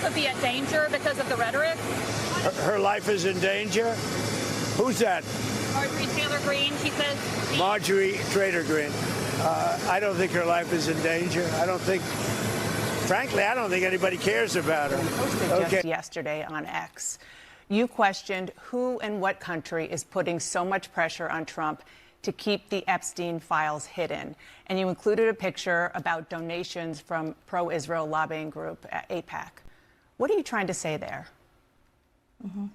could be at danger because of the rhetoric? Her life is in danger? Who's that? Marjorie Taylor Greene, she says. Marjorie Taylor Greene. I don't think her life is in danger. Frankly, I don't think anybody cares about her. Posted just yesterday on X. You questioned who and what country is putting so much pressure on Trump to keep the Epstein files hidden. And you included a picture about donations from pro-Israel lobbying group AIPAC. What are you trying to say there? Mm-hmm.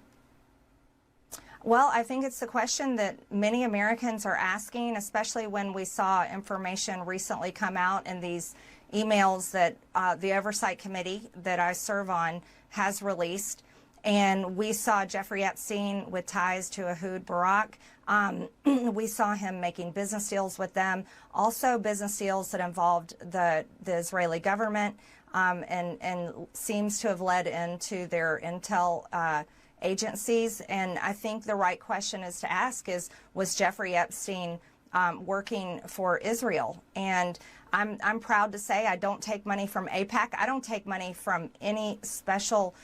Well, I think it's the question that many Americans are asking, especially when we saw information recently come out in these emails that the Oversight Committee that I serve on has released. And we saw Jeffrey Epstein with ties to Ehud Barak. We saw him making business deals with them, also business deals that involved the Israeli government and seems to have led into their intel agencies. And I think the right question is to ask is, was Jeffrey Epstein working for Israel? And I'm proud to say I don't take money from AIPAC. I don't take money from any special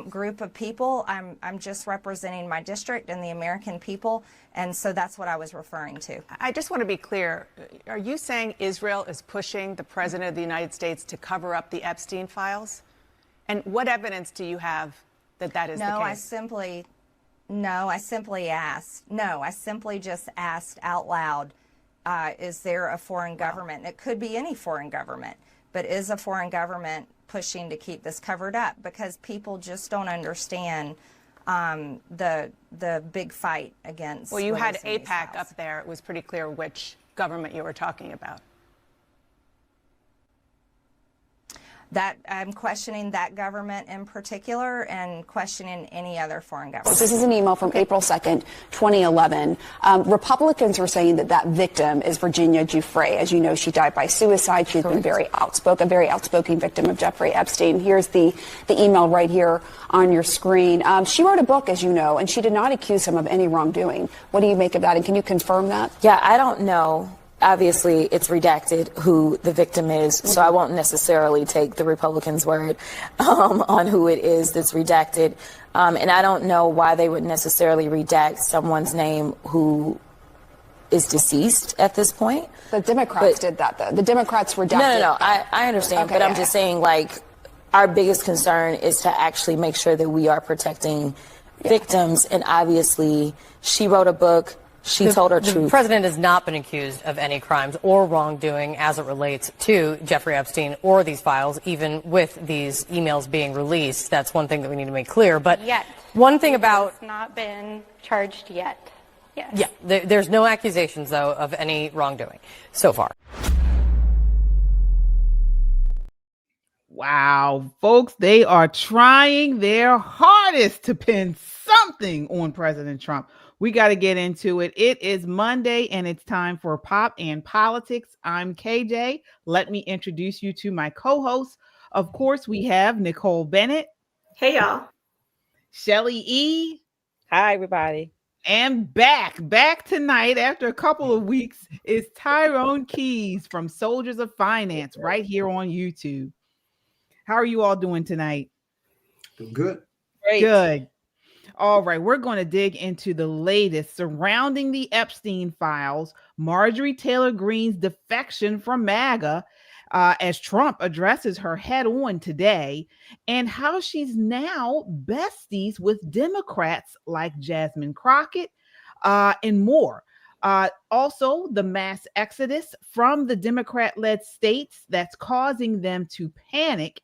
group of people. I'm just representing my district and the American people. And so that's what I was referring to. I just want to be clear. Are you saying Israel is pushing the president of the United States to cover up the Epstein files? And what evidence do you have that that is the case? I simply just asked out loud, is there a foreign government? It could be any foreign government, but is a foreign government pushing to keep this covered up? Because people just don't understand the big fight against. Well, you had AIPAC up there. It was pretty clear which government you were talking about. That I'm questioning that government in particular and questioning any other foreign government. This is an email from April 2nd, 2011. Republicans are saying that victim is Virginia Giuffre. As you know, she died by suicide. She's been very outspoken victim of Jeffrey Epstein. Here's the email right here on your screen. She wrote a book, as you know, and she did not accuse him of any wrongdoing. What do you make of that? And can you confirm that? Yeah, I don't know. Obviously, it's redacted who the victim is, so I won't necessarily take the Republicans' word on who it is that's redacted. And I don't know why they would necessarily redact someone's name who is deceased at this point. The Democrats did that, though. The Democrats redacted. No. I understand, okay, but I'm just saying, like, our biggest concern is to actually make sure that we are protecting victims. And obviously, she wrote a book. She told her truth. The president has not been accused of any crimes or wrongdoing as it relates to Jeffrey Epstein or these files, even with these emails being released. That's one thing that we need to make clear. But one thing about... He has not been charged yet. Yes. Yeah, there's no accusations, though, of any wrongdoing so far. Wow, folks, they are trying their hardest to pin something on President Trump. We got to get into it. It is Monday and it's time for Pop and Politics. I'm KJ. Let me introduce you to my co-hosts. Of course, we have Nicole Bennett. Hey, y'all. Shelly E. Hi, everybody. And back tonight after a couple of weeks is Tyrone Keys from Soldiers of Finance right here on YouTube. How are you all doing tonight? Doing good. Great. Good. All right, we're going to dig into the latest surrounding the Epstein files, Marjorie Taylor Greene's defection from MAGA, as Trump addresses her head on today, and how she's now besties with Democrats like Jasmine Crockett and more. Also, the mass exodus from the Democrat-led states that's causing them to panic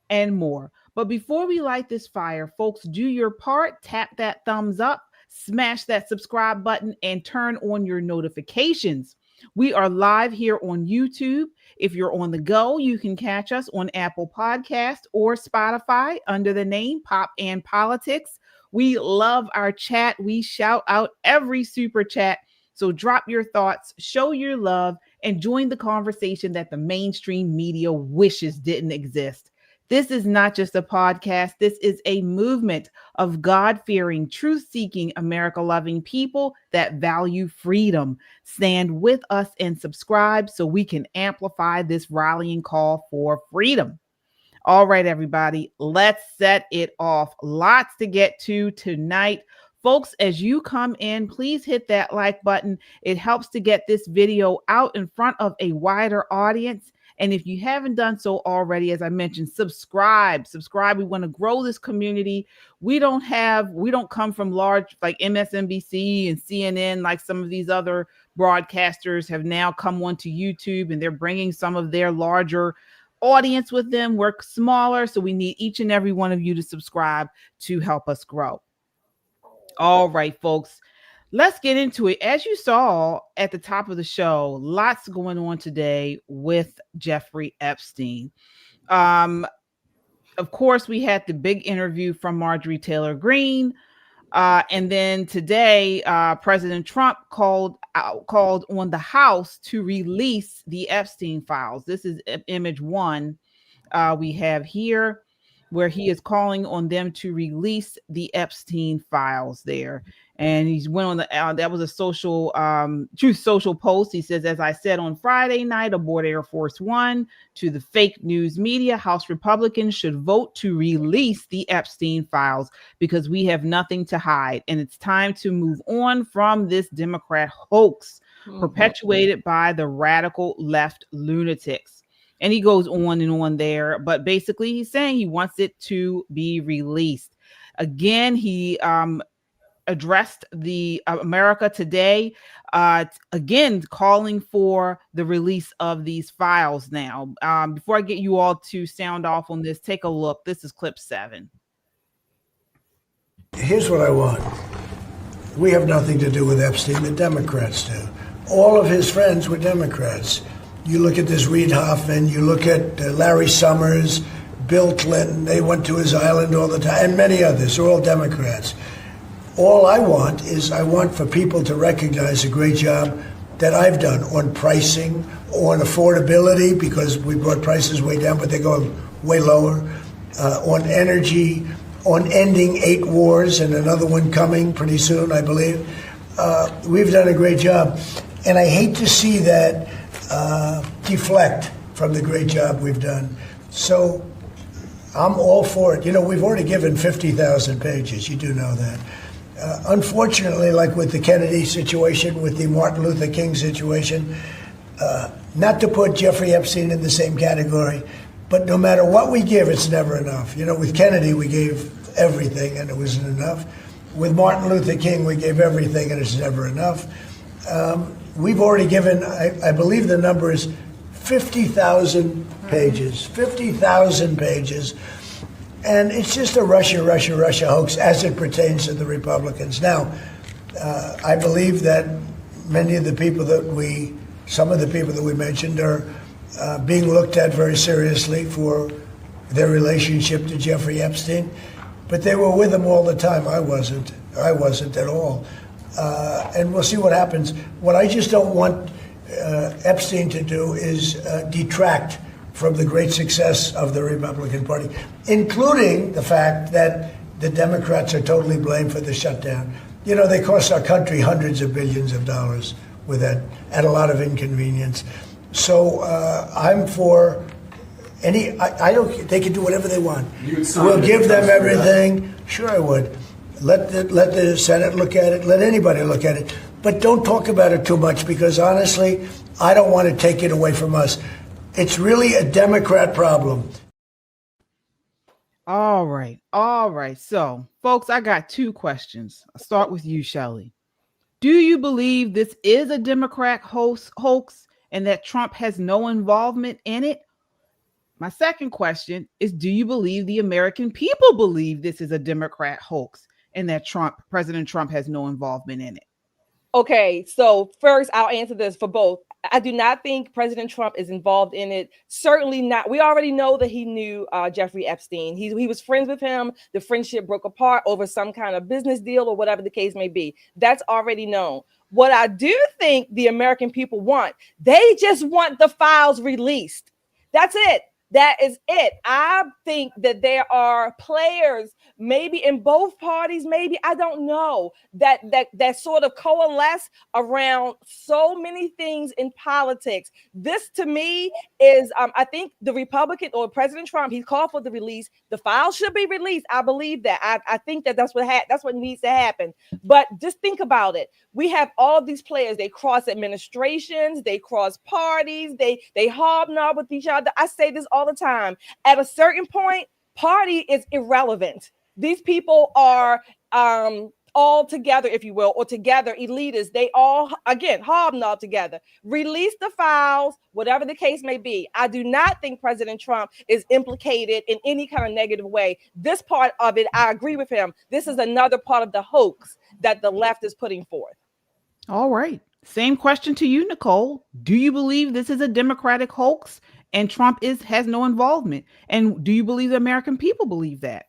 and more. But before we light this fire, folks, do your part. Tap that thumbs up, smash that subscribe button, and turn on your notifications. We are live here on YouTube. If you're on the go, you can catch us on Apple Podcast or Spotify under the name Pop and Politics. We love our chat. We shout out every super chat. So drop your thoughts, show your love, and join the conversation that the mainstream media wishes didn't exist. This is not just a podcast. This is a movement of God-fearing, truth-seeking, America-loving people that value freedom. Stand with us and subscribe so we can amplify this rallying call for freedom. All right, everybody, let's set it off. Lots to get to tonight. Folks, as you come in, please hit that like button. It helps to get this video out in front of a wider audience. And if you haven't done so already, as I mentioned, subscribe. We want to grow this community. We don't come from large like MSNBC and CNN, like some of these other broadcasters have now come onto YouTube, and they're bringing some of their larger audience with them. We're smaller, so we need each and every one of you to subscribe to help us grow. All right, folks, let's get into it. As you saw at the top of the show, lots going on today with Jeffrey Epstein. Of course, we had the big interview from Marjorie Taylor Greene. And then today, President Trump called on the House to release the Epstein files. This is image one we have here, where he is calling on them to release the Epstein files there. And he's went on the, that was a social, Truth Social post. He says, as I said on Friday night aboard Air Force One to the fake news media, House Republicans should vote to release the Epstein files because we have nothing to hide. And it's time to move on from this Democrat hoax perpetuated by the radical left lunatics. And he goes on and on there, but basically he's saying he wants it to be released. Again, he addressed the America Today, again, calling for the release of these files now. Before I get you all to sound off on this, take a look. This is clip 7. Here's what I want. We have nothing to do with Epstein. The Democrats do. All of his friends were Democrats. You look at this Reid Hoffman, you look at Larry Summers, Bill Clinton, they went to his island all the time, and many others, they're all Democrats. All I want for people to recognize a great job that I've done on pricing, on affordability, because we brought prices way down, but they're going way lower, on energy, on ending 8 wars, and another one coming pretty soon, I believe. We've done a great job. And I hate to see that deflect from the great job we've done. So I'm all for it. You know, we've already given 50,000 pages. You do know that. Unfortunately, like with the Kennedy situation, with the Martin Luther King situation, not to put Jeffrey Epstein in the same category, but no matter what we give, it's never enough. You know, with Kennedy, we gave everything and it wasn't enough. With Martin Luther King, we gave everything and it's never enough. We've already given, I believe the number is 50,000 pages, 50,000 pages. And it's just a Russia hoax as it pertains to the Republicans. Now, I believe that many of the people some of the people that we mentioned are being looked at very seriously for their relationship to Jeffrey Epstein. But they were with him all the time. I wasn't at all. And we'll see what happens. What I just don't want Epstein to do is detract from the great success of the Republican Party, including the fact that the Democrats are totally blamed for the shutdown. You know, they cost our country hundreds of billions of dollars with that, at a lot of inconvenience. So I'm for any, I don't, they can do whatever they want. We'll give them everything. Sure, I would. Let the Senate look at it. Let anybody look at it. But don't talk about it too much because, honestly, I don't want to take it away from us. It's really a Democrat problem. All right. So, folks, I got 2 questions. I'll start with you, Shelley. Do you believe this is a Democrat hoax and that Trump has no involvement in it? My second question is, do you believe the American people believe this is a Democrat hoax and that President Trump has no involvement in it? Okay, so first I'll answer this for both. I do not think President Trump is involved in it. Certainly not. We already know that he knew Jeffrey Epstein. He was friends with him. The friendship broke apart over some kind of business deal or whatever the case may be. That's already known. What I do think the American people want, they just want the files released. That's it. That is it. I think that there are players, maybe in both parties, maybe, I don't know, that sort of coalesce around so many things in politics. This to me is, I think the Republican or President Trump, he's called for the release. The file should be released. I believe that. I think that's what needs to happen. But just think about it. We have all these players. They cross administrations. They cross parties. They hobnob with each other. I say this all the time. At a certain point, party is irrelevant. These people are all together, if you will, or together elitists. They all, again, hobnob together. Release the files, whatever the case may be. I do not think President Trump is implicated in any kind of negative way. This part of it, I agree with him. This is another part of the hoax that the left is putting forth. All right. Same question to you, Nicole. Do you believe this is a Democratic hoax and Trump has no involvement? And do you believe the American people believe that?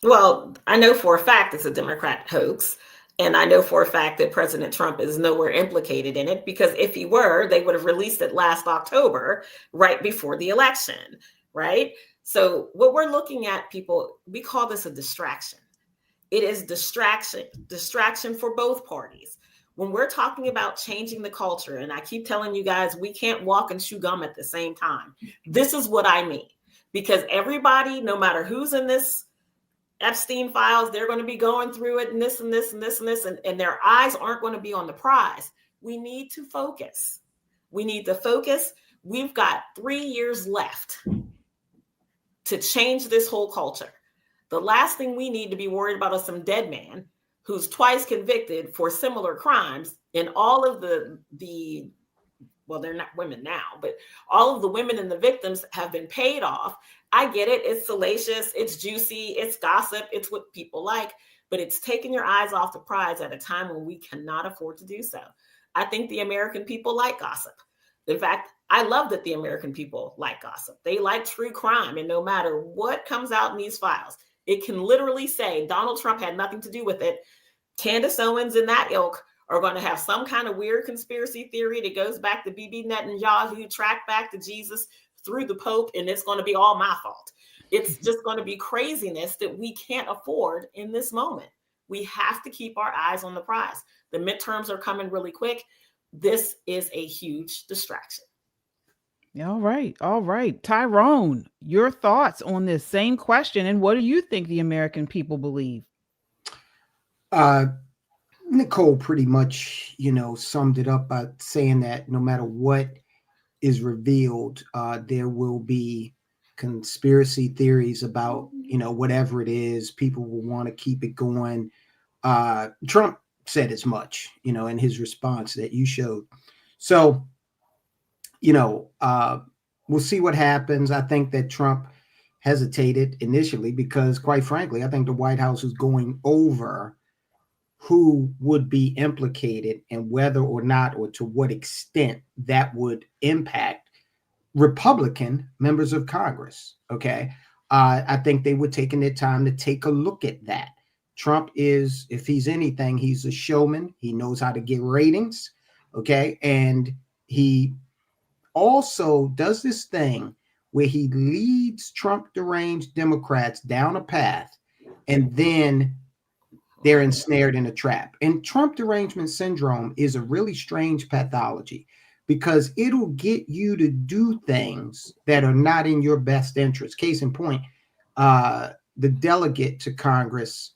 Well, I know for a fact it's a Democrat hoax. And I know for a fact that President Trump is nowhere implicated in it, because if he were, they would have released it last October, right before the election, right? So what we're looking at, people, we call this a distraction. It is distraction for both parties. When we're talking about changing the culture, and I keep telling you guys, we can't walk and chew gum at the same time. This is what I mean, because everybody, no matter who's in this Epstein files, they're going to be going through it and this and this and this and this, and their eyes aren't going to be on the prize. We need to focus. We need to focus. We've got 3 years left to change this whole culture. The last thing we need to be worried about is some dead man who's twice convicted for similar crimes, and all of the well, they're not women now, but all of the women and the victims have been paid off. I get it. It's salacious. It's juicy. It's gossip. It's what people like, but it's taking your eyes off the prize at a time when we cannot afford to do so. I think the American people like gossip. In fact, I love that the American people like gossip. They like true crime. And no matter what comes out in these files, it can literally say Donald Trump had nothing to do with it. Candace Owens and that ilk are going to have some kind of weird conspiracy theory that goes back to Bibi Netanyahu, tracked back to Jesus through the Pope, and it's going to be all my fault. It's just going to be craziness that we can't afford in this moment. We have to keep our eyes on the prize. The midterms are coming really quick. This is a huge distraction. All right. All right. Tyrone, your thoughts on this same question, and what do you think the American people believe? Nicole pretty much, summed it up by saying that no matter what is revealed, there will be conspiracy theories about, whatever it is. People will want to keep it going. Trump said as much, in his response that you showed. So, we'll see what happens. I think that Trump hesitated initially because, quite frankly, I think the White House is going over who would be implicated and whether or not, or to what extent that would impact Republican members of Congress. Okay. I think they were taking their time to take a look at that. Trump is, if he's anything, he's a showman. He knows how to get ratings. Okay. And he also does this thing where he leads Trump deranged Democrats down a path, and then they're ensnared in a trap. And Trump derangement syndrome is a really strange pathology because it'll get you to do things that are not in your best interest. Case in point, the delegate to Congress,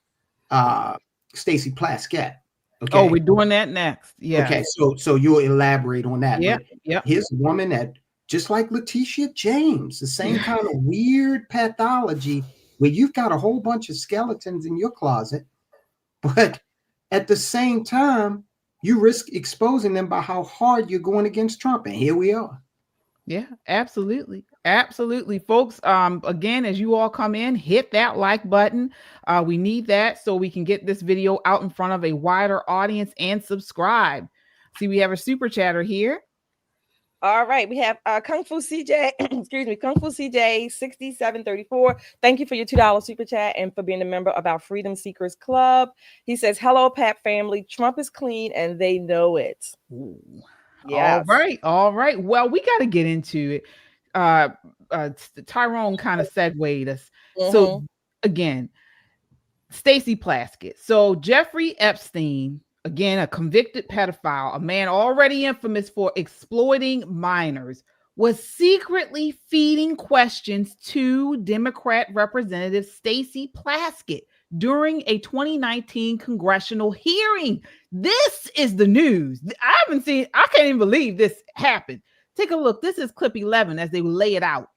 Stacey Plaskett. Okay. Oh, we're doing that next. Yeah. Okay. So you'll elaborate on that. Yeah. Yeah. His woman that, just like Letitia James, the same kind of weird pathology where you've got a whole bunch of skeletons in your closet, but at the same time, you risk exposing them by how hard you're going against Trump. And here we are. Yeah, absolutely. Absolutely. Folks, again, as you all come in, hit that like button. We need that so we can get this video out in front of a wider audience, and subscribe. See, we have a super chatter here. All right, we have Kung Fu CJ, excuse me, Kung Fu CJ 6734. Thank you for your $2 super chat and for being a member of our Freedom Seekers Club. He says, "Hello, Pat family. Trump is clean and they know it." Yeah. All right. Well, we got to get into it. Tyrone kind of segued us. So again, Stacey Plaskett. So Jeffrey Epstein, again, a convicted pedophile, a man already infamous for exploiting minors, was secretly feeding questions to Democrat Representative Stacey Plaskett during a 2019 congressional hearing. This is the news. I can't even believe this happened. Take a look. This is clip 11 as they lay it out.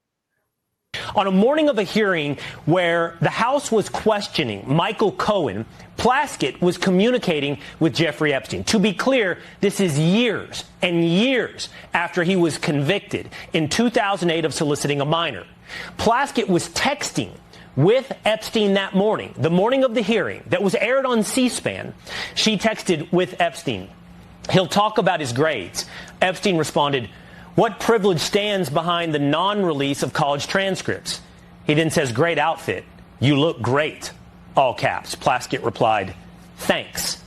On a morning of a hearing where the House was questioning Michael Cohen, Plaskett was communicating with Jeffrey Epstein. To be clear, this is years and years after he was convicted in 2008 of soliciting a minor. Plaskett was texting with Epstein that morning, the morning of the hearing that was aired on C-SPAN. She texted with Epstein, "He'll talk about his grades." Epstein responded, "What privilege stands behind the non-release of college transcripts?" He then says, "Great outfit. You look great." All caps. Plaskett replied, "Thanks."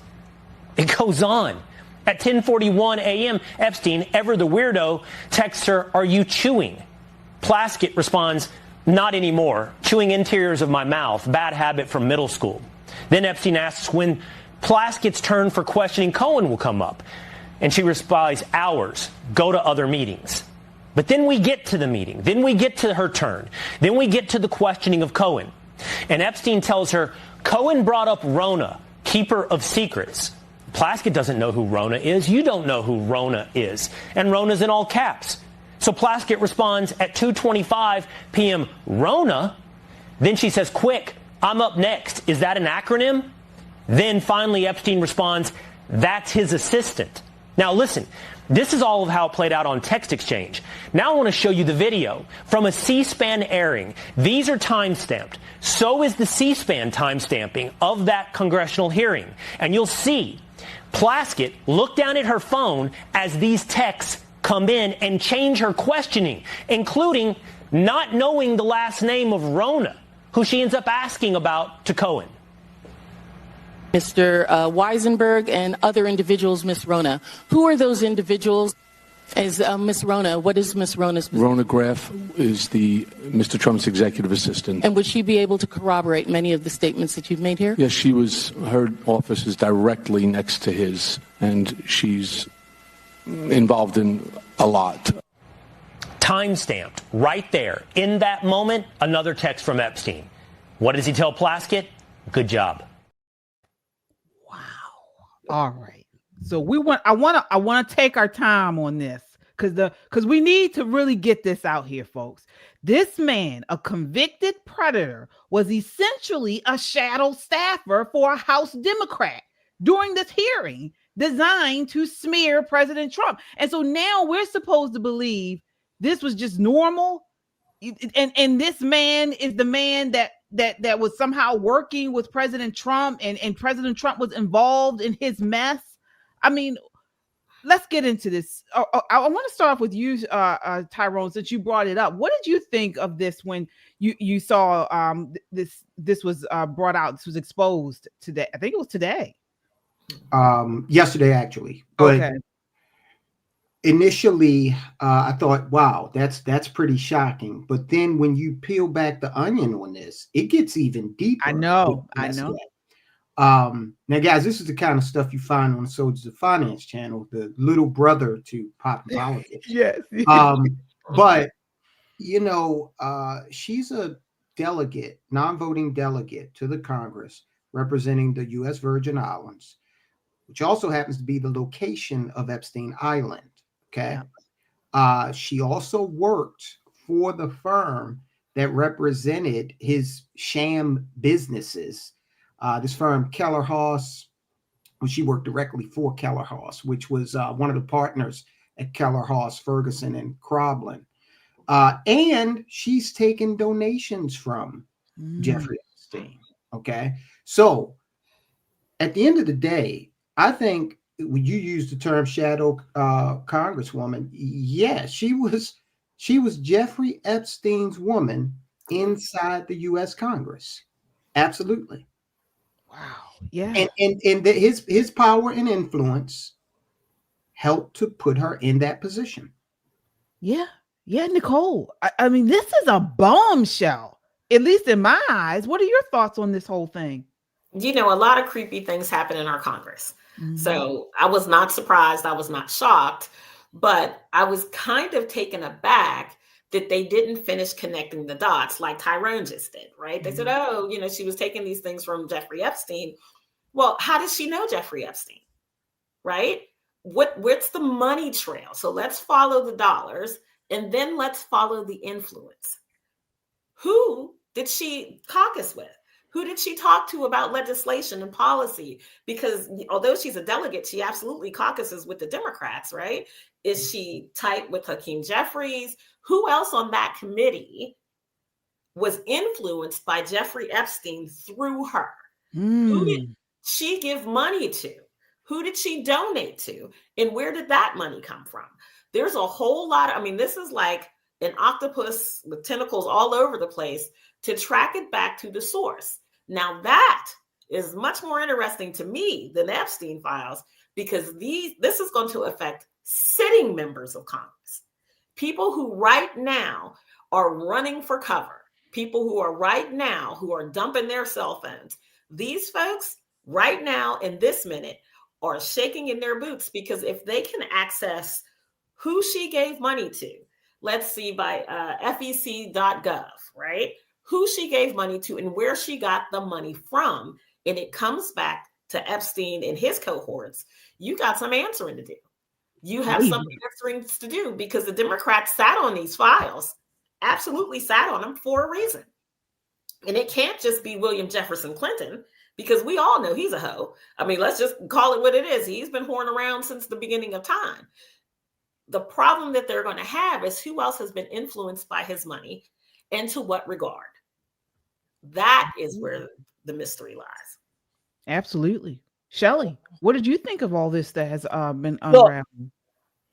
It goes on. At 10:41 a.m., Epstein, ever the weirdo, texts her, "Are you chewing?" Plaskett responds, "Not anymore. Chewing interiors of my mouth. Bad habit from middle school." Then Epstein asks when Plaskett's turn for questioning Cohen will come up. And she replies, "Hours. Go to other meetings." But then we get to the meeting. Then we get to her turn. Then we get to the questioning of Cohen. And Epstein tells her, "Cohen brought up Rona, keeper of secrets." Plaskett doesn't know who Rona is. You don't know who Rona is. And Rona's in all caps. So Plaskett responds at 2:25 p.m., "Rona?" Then she says, "Quick, I'm up next. Is that an acronym?" Then finally Epstein responds, "That's his assistant." Now listen, this is all of how it played out on text exchange. Now I want to show you the video from a C-SPAN airing. These are time-stamped. So is the C-SPAN time-stamping of that congressional hearing. And you'll see Plaskett look down at her phone as these texts come in and change her questioning, including not knowing the last name of Rona, who she ends up asking about to Cohen. Mr. Weisenberg and other individuals, Miss Rona. Who are those individuals? Is Miss Rona, what is Miss Rona's position? Rona Graff is Mr. Trump's executive assistant. And would she be able to corroborate many of the statements that you've made here? Yes, her office is directly next to his, and she's involved in a lot. Time-stamped right there. In that moment, another text from Epstein. What does he tell Plaskett? Good job. All right. So I want to take our time on this because we need to really get this out here, folks. This man, a convicted predator, was essentially a shadow staffer for a House Democrat during this hearing designed to smear President Trump. And so now we're supposed to believe this was just normal. And this man is the man that was somehow working with President Trump and President Trump was involved in his mess. I mean, let's get into this. I want to start off with you, Tyrone, since you brought it up. What did you think of this when you saw this was brought out? This was exposed today. I think it was today. Yesterday, actually. But okay. Initially, I thought, wow, that's pretty shocking. But then when you peel back the onion on this, it gets even deeper. I know. Now, guys, this is the kind of stuff you find on the Soldiers of Finance channel, the little brother to pop politics. Yes. But, she's a delegate, non-voting delegate to the Congress representing the U.S. Virgin Islands, which also happens to be the location of Epstein Island. Okay. Yeah. She also worked for the firm that represented his sham businesses. This firm, Keller Haas, she worked directly for Keller Haas, which was one of the partners at Keller Haas, Ferguson and Croblin. And she's taken donations from Jeffrey Epstein. Okay. So at the end of the day, I think when you use the term shadow congresswoman, yes, she was Jeffrey Epstein's woman inside the U.S. Congress. Absolutely. Wow. Yeah. And his power and influence helped to put her in that position. Yeah. Yeah, Nicole. I mean, this is a bombshell, at least in my eyes. What are your thoughts on this whole thing? You know, a lot of creepy things happen in our Congress. Mhm. So I was not surprised. I was not shocked, but I was kind of taken aback that they didn't finish connecting the dots like Tyrone just did, right? They said, oh, you know, she was taking these things from Jeffrey Epstein. Well, how does she know Jeffrey Epstein, right? What's the money trail? So let's follow the dollars and then let's follow the influence. Who did she caucus with? Who did she talk to about legislation and policy? Because although she's a delegate, she absolutely caucuses with the Democrats, right? Is she tight with Hakeem Jeffries? Who else on that committee was influenced by Jeffrey Epstein through her? Who did she give money to? Who did she donate to? And where did that money come from? There's a whole lot of, I mean, this is like an octopus with tentacles all over the place to track it back to the source. Now that is much more interesting to me than the Epstein files, because this is going to affect sitting members of Congress, people who right now are running for cover, people who are right now who are dumping their cell phones. These folks right now in this minute are shaking in their boots, because if they can access who she gave money to, let's see, by fec.gov, right? Who she gave money to and where she got the money from, and it comes back to Epstein and his cohorts, you got some answering to do. You have some answering to do, because the Democrats sat on these files, absolutely sat on them for a reason. And it can't just be William Jefferson Clinton, because we all know he's a hoe. I mean, let's just call it what it is. He's been whoring around since the beginning of time. The problem that they're going to have is who else has been influenced by his money and to what regard. That is where the mystery lies. Absolutely. Shelley, what did you think of all this that has been unraveling?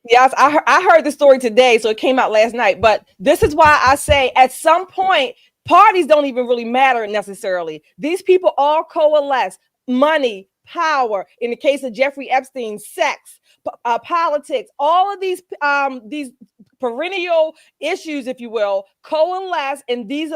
Yes, I heard the story today, so it came out last night. But this is why I say at some point, parties don't even really matter necessarily. These people all coalesce. Money, power, in the case of Jeffrey Epstein, sex, politics, all of these perennial issues, if you will, coalesce, and these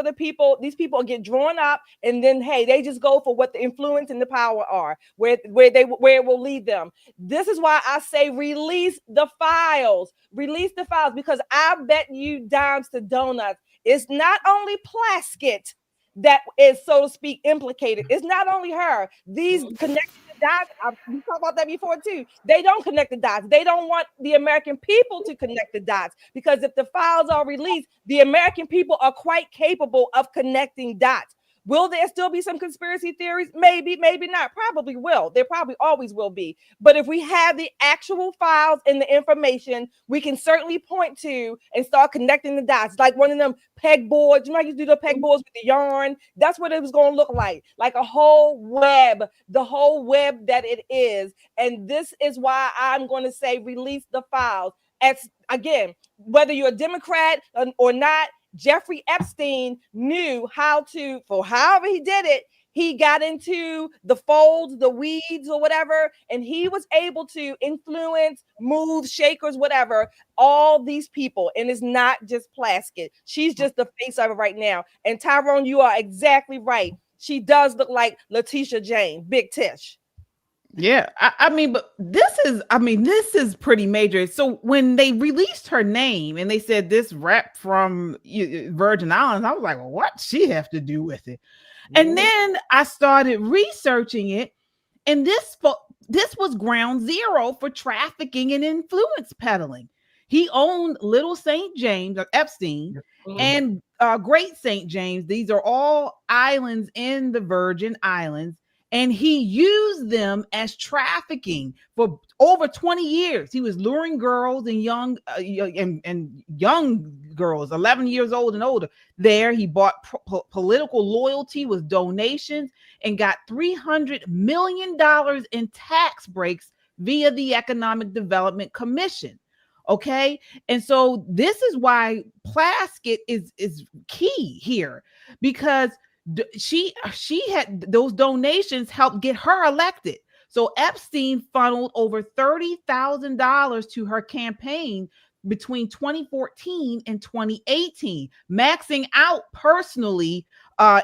people get drawn up, and then hey, they just go for what the influence and the power are, where it will lead them. This is why I say release the files, because I bet you dimes to donuts, it's not only Plaskett that is, so to speak, implicated. It's not only her. These connected dots, we talked about that before too. They don't connect the dots. They don't want the American people to connect the dots, because if the files are released, the American people are quite capable of connecting dots. Will there still be some conspiracy theories? Maybe, maybe not. Probably will. There probably always will be. But if we have the actual files and the information, we can certainly point to and start connecting the dots. Like one of them pegboards. You know how you do the pegboards with the yarn? That's what it was going to look like a whole web, the whole web that it is. And this is why I'm going to say release the files. As again, whether you're a Democrat or not, Jeffrey Epstein knew how to, for however he did it, he got into the folds, the weeds or whatever, and he was able to influence, move, shakers, whatever, all these people. And it's not just Plaskett. She's just the face of it right now. And Tyrone, you are exactly right. She does look like Letitia Jane, Big Tish. Yeah, I mean, but this is pretty major. So when they released her name and they said this rep from Virgin Islands, I was like, well, what she have to do with it? And then I started researching it, and this was ground zero for trafficking and influence peddling. He owned Little St. James, or Epstein, and Great St. James. These are all islands in the Virgin Islands. And he used them as trafficking for over 20 years. He was luring girls and young girls, 11 years old and older. There, he bought political loyalty with donations and got $300 million in tax breaks via the Economic Development Commission. Okay, and so this is why Plaskett is key here, because she had those donations helped get her elected. So Epstein funneled over $30,000 to her campaign between 2014 and 2018, maxing out personally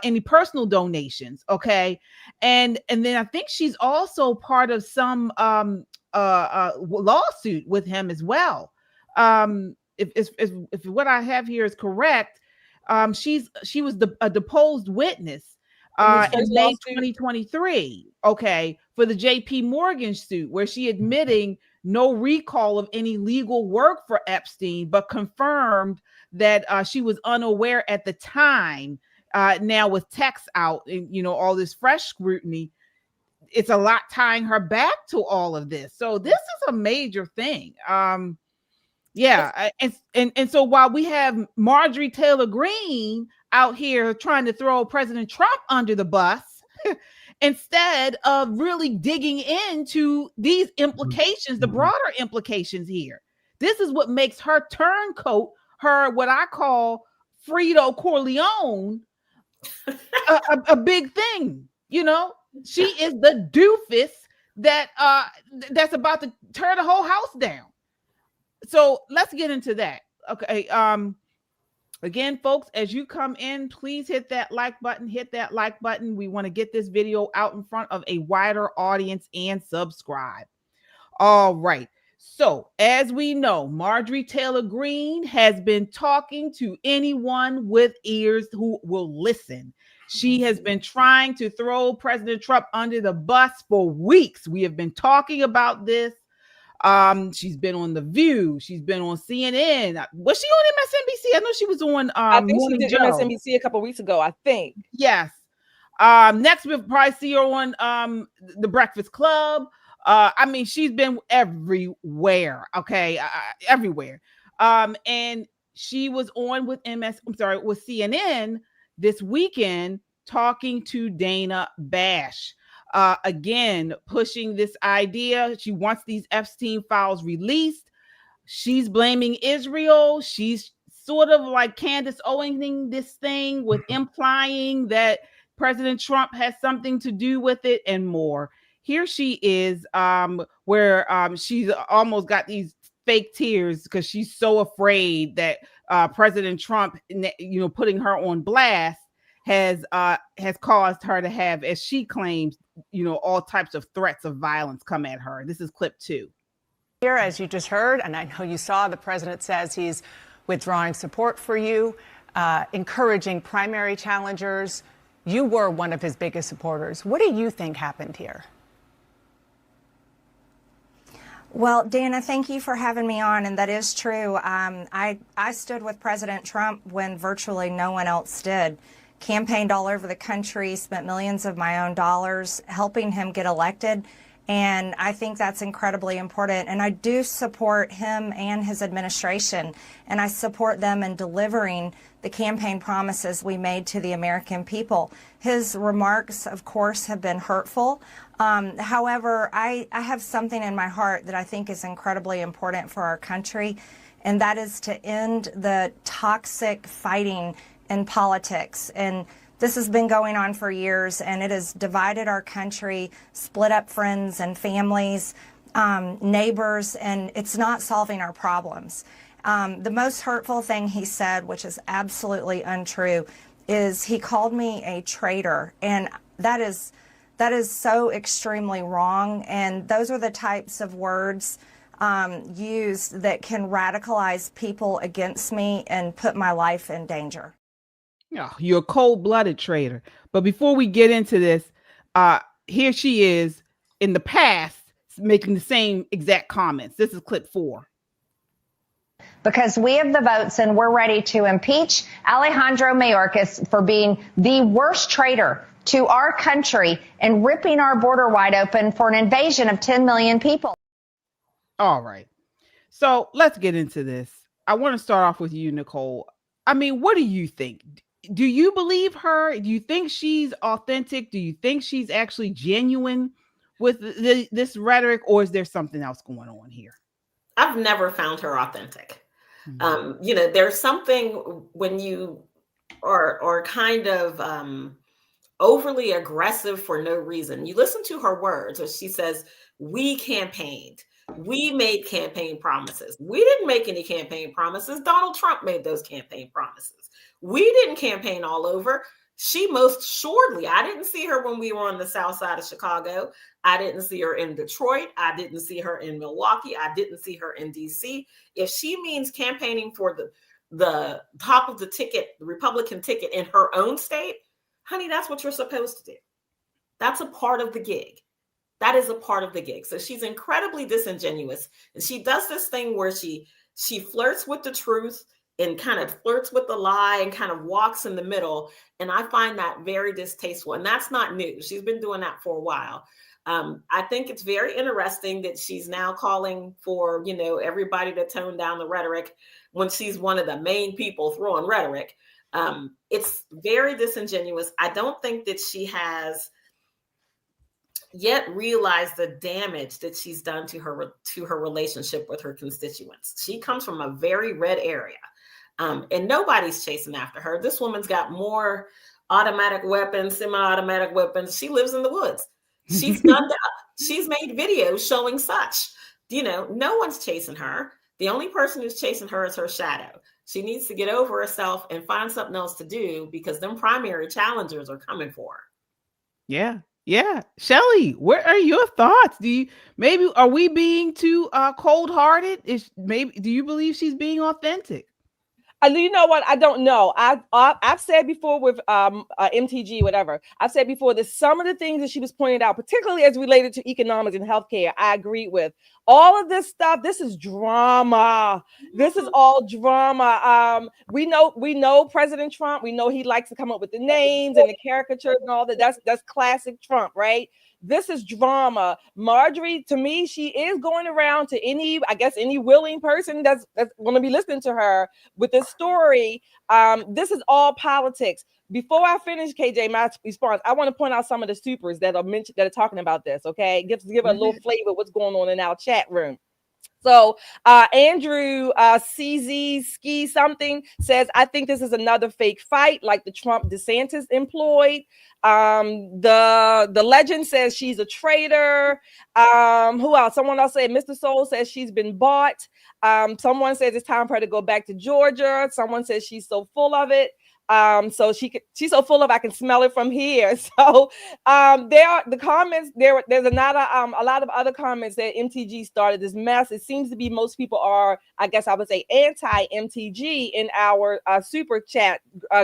any personal donations. Okay. And then I think she's also part of some lawsuit with him as well. If what I have here is correct, she was a deposed witness in May 2023, okay, for the JP Morgan suit, where she admitting no recall of any legal work for Epstein, but confirmed that she was unaware at the time. Now with texts out and, you know, all this fresh scrutiny, it's a lot tying her back to all of this. So this is a major thing. Yeah. And so while we have Marjorie Taylor Greene out here trying to throw President Trump under the bus, instead of really digging into these implications, the broader implications here. This is what makes her turncoat, her what I call Frito Corleone, a big thing. You know, she is the doofus that that's about to tear the whole house down. So let's get into that. Okay. Again, folks, as you come in, please hit that like button. We want to get this video out in front of a wider audience and subscribe. All right. So as we know, Marjorie Taylor Greene has been talking to anyone with ears who will listen. She has been trying to throw President Trump under the bus for weeks. We have been talking about this. She's been on The View. She's been on CNN. Was she on MSNBC? I know she was on I think Morning she did Joe. MSNBC a couple of weeks ago, I think. Yes. Next we'll probably see her on The Breakfast Club. I mean, she's been everywhere. Okay, everywhere. And she was on with with CNN this weekend talking to Dana Bash. Again, pushing this idea. She wants these Epstein files released. She's blaming Israel. She's sort of like Candace Owing this thing with implying that President Trump has something to do with it and more. Here she is, where she's almost got these fake tears because she's so afraid that President Trump, you know, putting her on blast has caused her to have, as she claims, you know, all types of threats of violence come at her. This is clip 2. Here, as you just heard, and I know you saw, the president says he's withdrawing support for you, encouraging primary challengers. You were one of his biggest supporters. What do you think happened here? Well, Dana, thank you for having me on, and that is true. I stood with President Trump when virtually no one else did. Campaigned all over the country, spent millions of my own dollars helping him get elected. And I think that's incredibly important. And I do support him and his administration. And I support them in delivering the campaign promises we made to the American people. His remarks, of course, have been hurtful. However, I have something in my heart that I think is incredibly important for our country. And that is to end the toxic fighting in politics. And this has been going on for years, and it has divided our country, split up friends and families, neighbors, and it's not solving our problems. The most hurtful thing he said, which is absolutely untrue, is he called me a traitor. And that is so extremely wrong. And those are the types of words used that can radicalize people against me and put my life in danger. Oh, you're a cold-blooded traitor. But before we get into this, here she is in the past making the same exact comments. This is clip 4. Because we have the votes and we're ready to impeach Alejandro Mayorkas for being the worst traitor to our country and ripping our border wide open for an invasion of 10 million people. All right. So let's get into this. I want to start off with you, Nicole. I mean, what do you think? Do you believe her? Do you think she's authentic? Do you think she's actually genuine with this rhetoric, or is there something else going on here? I've never found her authentic. Mm-hmm. You know, there's something when you are kind of overly aggressive for no reason. You listen to her words where she says, "We campaigned." We made campaign promises. We didn't make any campaign promises. Donald Trump made those campaign promises. We didn't campaign all over. She most surely, I didn't see her when we were on the south side of Chicago. I didn't see her in Detroit. I didn't see her in Milwaukee. I didn't see her in DC. If she means campaigning for the top of the ticket, the Republican ticket in her own state, honey, that's what you're supposed to do. That's a part of the gig. That is a part of the gig. So she's incredibly disingenuous. And she does this thing where she flirts with the truth and kind of flirts with the lie and kind of walks in the middle. And I find that very distasteful. And that's not new. She's been doing that for a while. I think it's very interesting that she's now calling for, everybody to tone down the rhetoric when she's one of the main people throwing rhetoric. It's very disingenuous. I don't think that she has yet realized the damage that she's done to her relationship with her constituents. She comes from a very red area. And nobody's chasing after her. This woman's got more automatic weapons, semi-automatic weapons. She lives in the woods. She's gunned up. She's made videos showing such. No one's chasing her. The only person who's chasing her is her shadow. She needs to get over herself and find something else to do because them primary challengers are coming for her. Yeah. Yeah. Shelley, what are your thoughts? Are we being too cold-hearted? Do you believe she's being authentic? You know what? I don't know. I've said before with MTG, whatever. I've said before that some of the things that she was pointing out, particularly as related to economics and healthcare, I agree with. All of this stuff, this is drama. This is all drama. We know President Trump. We know he likes to come up with the names and the caricatures and all that. That's classic Trump, right? This is drama. Marjorie, to me, she is going around to any willing person that's going to be listening to her with this story. This is all politics. Before I finish, KJ, my response, I want to point out some of the supers that are talking about this. Okay, give a little flavor of what's going on in our chat room. So Andrew CZ Ski something says, I think this is another fake fight like the Trump DeSantis employed. The legend says she's a traitor. Who else? Someone else said Mr. Soul says she's been bought. Someone says it's time for her to go back to Georgia. Someone says she's so full of it. So she's so full of, I can smell it from here. So there are the comments. There's a lot of other comments that MTG started this mess. It seems to be most people are, I guess I would say, anti-MTG in our super chat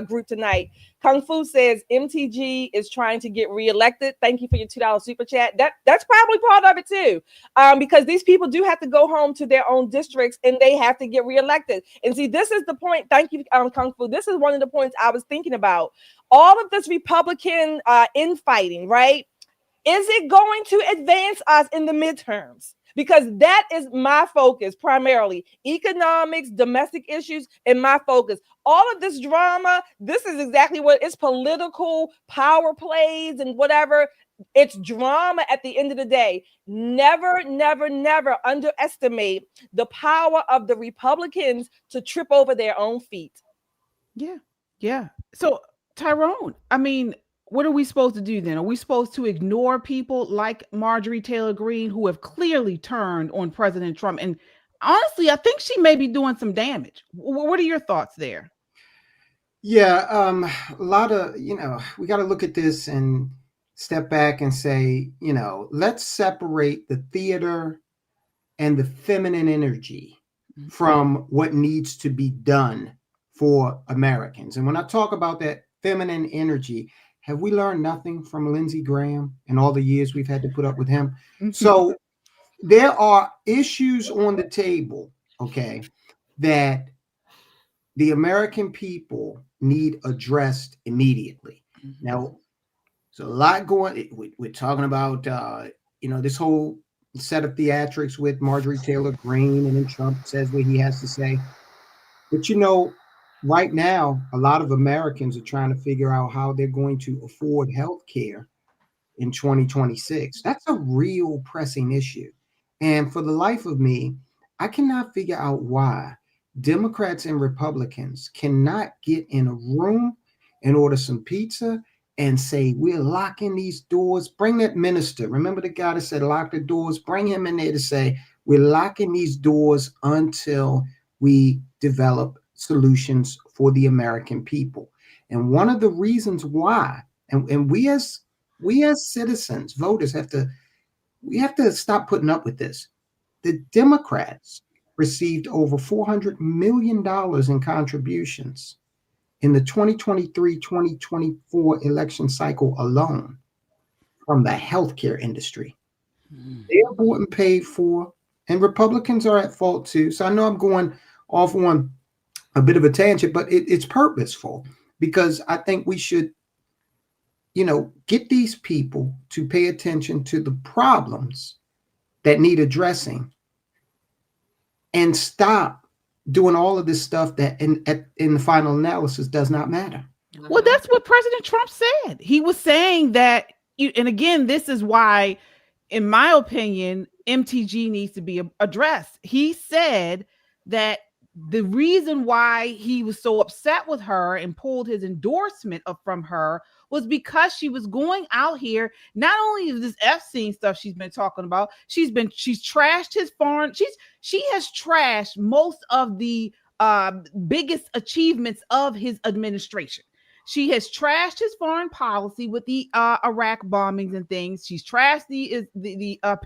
group tonight. Kung Fu says MTG is trying to get reelected. Thank you for your $2 super chat. That's probably part of it too, because these people do have to go home to their own districts and they have to get reelected. And see, this is the point. Thank you, Kung Fu. This is one of the points I was thinking about. All of this Republican infighting, right? Is it going to advance us in the midterms? Because that is my focus primarily. Economics, domestic issues, and my focus. All of this drama, this is exactly what it's political power plays and whatever. It's drama at the end of the day. Never, never, never underestimate the power of the Republicans to trip over their own feet. Yeah. Yeah. So, Tyrone, I mean, what are we supposed to do then? Are we supposed to ignore people like Marjorie Taylor Greene who have clearly turned on President Trump? And honestly, I think she may be doing some damage. What are your thoughts there? Yeah, a lot of, we got to look at this and step back and say, let's separate the theater and the feminine energy from what needs to be done for Americans. And when I talk about that feminine energy, have we learned nothing from Lindsey Graham and all the years we've had to put up with him? So there are issues on the table, okay, that the American people need addressed immediately. Now, there's a lot going. We're talking about, this whole set of theatrics with Marjorie Taylor Greene, and then Trump says what he has to say. But, right now, a lot of Americans are trying to figure out how they're going to afford health care in 2026. That's a real pressing issue. And for the life of me, I cannot figure out why Democrats and Republicans cannot get in a room and order some pizza and say, we're locking these doors. Bring that minister. Remember the guy that said, lock the doors? Bring him in there to say, We're locking these doors until we develop solutions for the American people. And one of the reasons why, and we as citizens, voters, have to stop putting up with this. The Democrats received over $400 million in contributions in the 2023-2024 election cycle alone from the healthcare industry. They're bought and paid for, and Republicans are at fault too. So I know I'm going off on a bit of a tangent, but it's purposeful, because I think we should, get these people to pay attention to the problems that need addressing and stop doing all of this stuff that in the final analysis does not matter. Well, that's what President Trump said. He was saying that, and again, this is why, in my opinion, MTG needs to be addressed. He said that the reason why he was so upset with her and pulled his endorsement from her was because she was going out here. Not only is this Epstein stuff she's been talking about, she's trashed his foreign. She has trashed most of the biggest achievements of his administration. She has trashed his foreign policy with the Iraq bombings and things. She's trashed the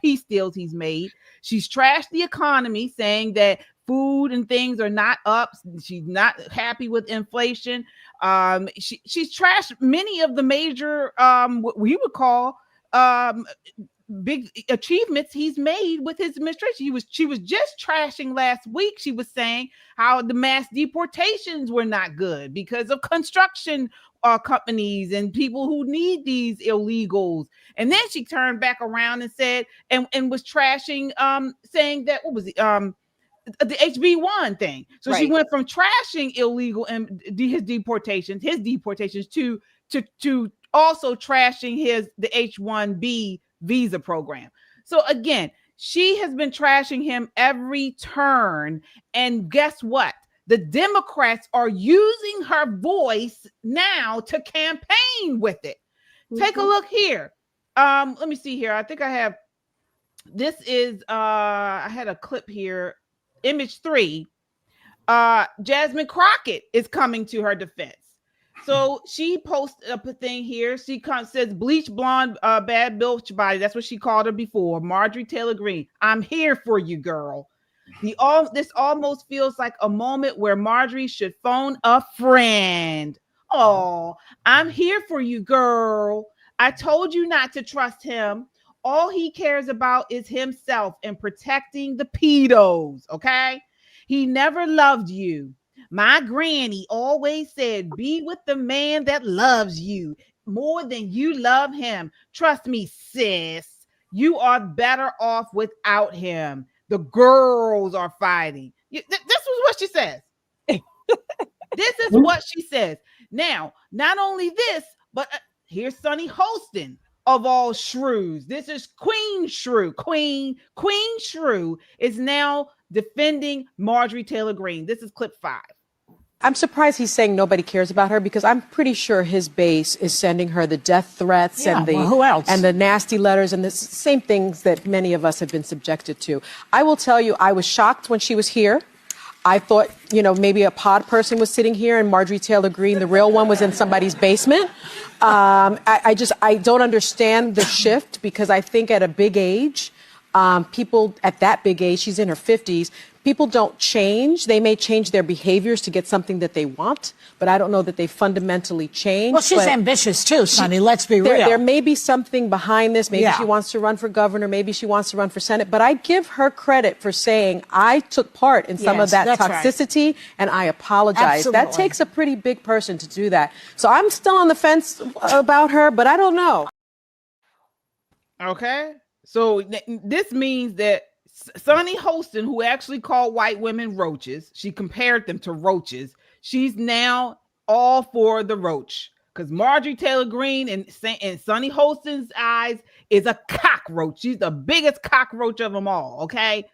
peace deals he's made. She's trashed the economy, saying that food and things are not up. She's not happy with inflation. She's trashed many of the major, what we would call big achievements he's made with his administration. She was just trashing last week. She was saying how the mass deportations were not good because of construction companies and people who need these illegals. And then she turned back around and said, and was trashing, saying that, what was it? The HB1 thing. So she went from trashing illegal and his deportations to also trashing the H1B visa program. So again, she has been trashing him every turn. And guess what? The Democrats are using her voice now to campaign with it. Take a look here. Let me see here. I think I have, this is, I had a clip here. Image 3. Jasmine Crockett is coming to her defense. So she posted up a thing here. She says, bleach blonde, bad bilge body. That's what she called her before. Marjorie Taylor Greene. I'm here for you, girl. This almost feels like a moment where Marjorie should phone a friend. Oh, I'm here for you, girl. I told you not to trust him. All he cares about is himself and protecting the pedos, okay? He never loved you. My granny always said, be with the man that loves you more than you love him. Trust me, sis. You are better off without him. The girls are fighting. This was what she says. This is what she says. Now, not only this, but here's Sunny Holston of all shrews. This is Queen Shrew. Queen Shrew is now defending Marjorie Taylor Greene. This is clip 5. I'm surprised he's saying nobody cares about her, because I'm pretty sure his base is sending her the death threats and who else? And the nasty letters and the same things that many of us have been subjected to. I will tell you, I was shocked when she was here. I thought, maybe a pod person was sitting here and Marjorie Taylor Greene, the real one, was in somebody's basement. I don't understand the shift, because I think at a big age, people at that big age, she's in her 50s, people don't change. They may change their behaviors to get something that they want, but I don't know that they fundamentally change. Well, she's ambitious too, Sonny. Let's be real. There may be something behind this. Maybe she wants to run for governor. Maybe she wants to run for Senate. But I give her credit for saying, I took part in some of that toxicity, and I apologize. Absolutely. That takes a pretty big person to do that. So I'm still on the fence about her, but I don't know. Okay. So this means that Sunny Holston, who actually called white women roaches, she compared them to roaches. She's now all for the roach, because Marjorie Taylor Greene in Sunny Holston's eyes is a cockroach. She's the biggest cockroach of them all. Okay.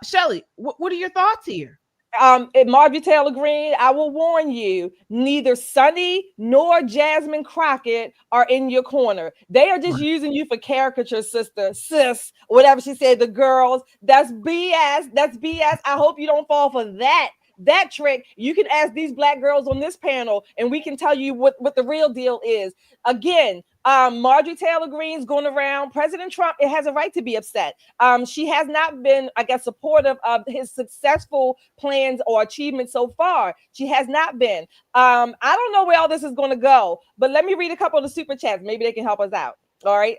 Shelley, what are your thoughts here? Marjorie Taylor Greene, I will warn you, neither Sonny nor Jasmine Crockett are in your corner. They are just using you for caricature, sister, sis, whatever she said, the girls. That's BS. That's BS. I hope you don't fall for that trick. You can ask these black girls on this panel, and we can tell you what the real deal is. Again, Marjorie Taylor Greene's going around. President Trump, it has a right to be upset. She has not been, I guess, supportive of his successful plans or achievements so far. She has not been. I don't know where all this is going to go, but let me read a couple of the super chats. Maybe they can help us out. All right.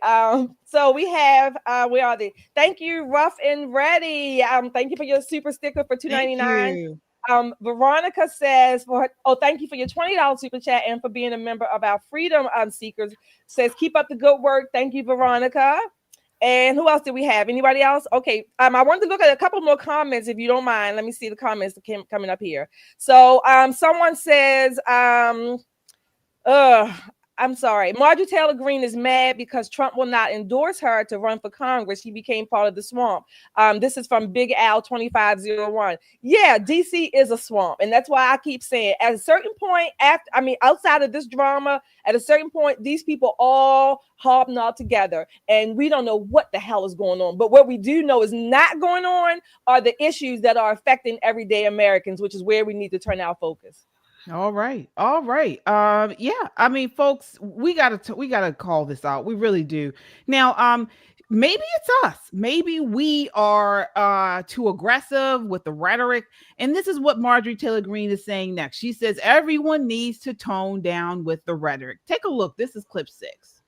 So we have, where are they? Thank you, Rough and Ready. Thank you for your super sticker for $2.99. Veronica says, thank you for your $20 super chat and for being a member of our Freedom Seekers. Says, keep up the good work. Thank you, Veronica. And who else did we have? Anybody else? Okay. I wanted to look at a couple more comments, if you don't mind. Let me see the comments that coming up here. So someone says, I'm sorry. Marjorie Taylor Greene is mad because Trump will not endorse her to run for Congress. She became part of the swamp. This is from Big Al 2501. Yeah, DC is a swamp. And that's why I keep saying at a certain point, outside of this drama, at a certain point, these people all hobnob together. And we don't know what the hell is going on. But what we do know is not going on are the issues that are affecting everyday Americans, which is where we need to turn our focus. All right. Yeah. Folks, we gotta call this out. We really do. Now, maybe it's us. Maybe we are too aggressive with the rhetoric. And this is what Marjorie Taylor Greene is saying next. She says everyone needs to tone down with the rhetoric. Take a look. This is clip 6.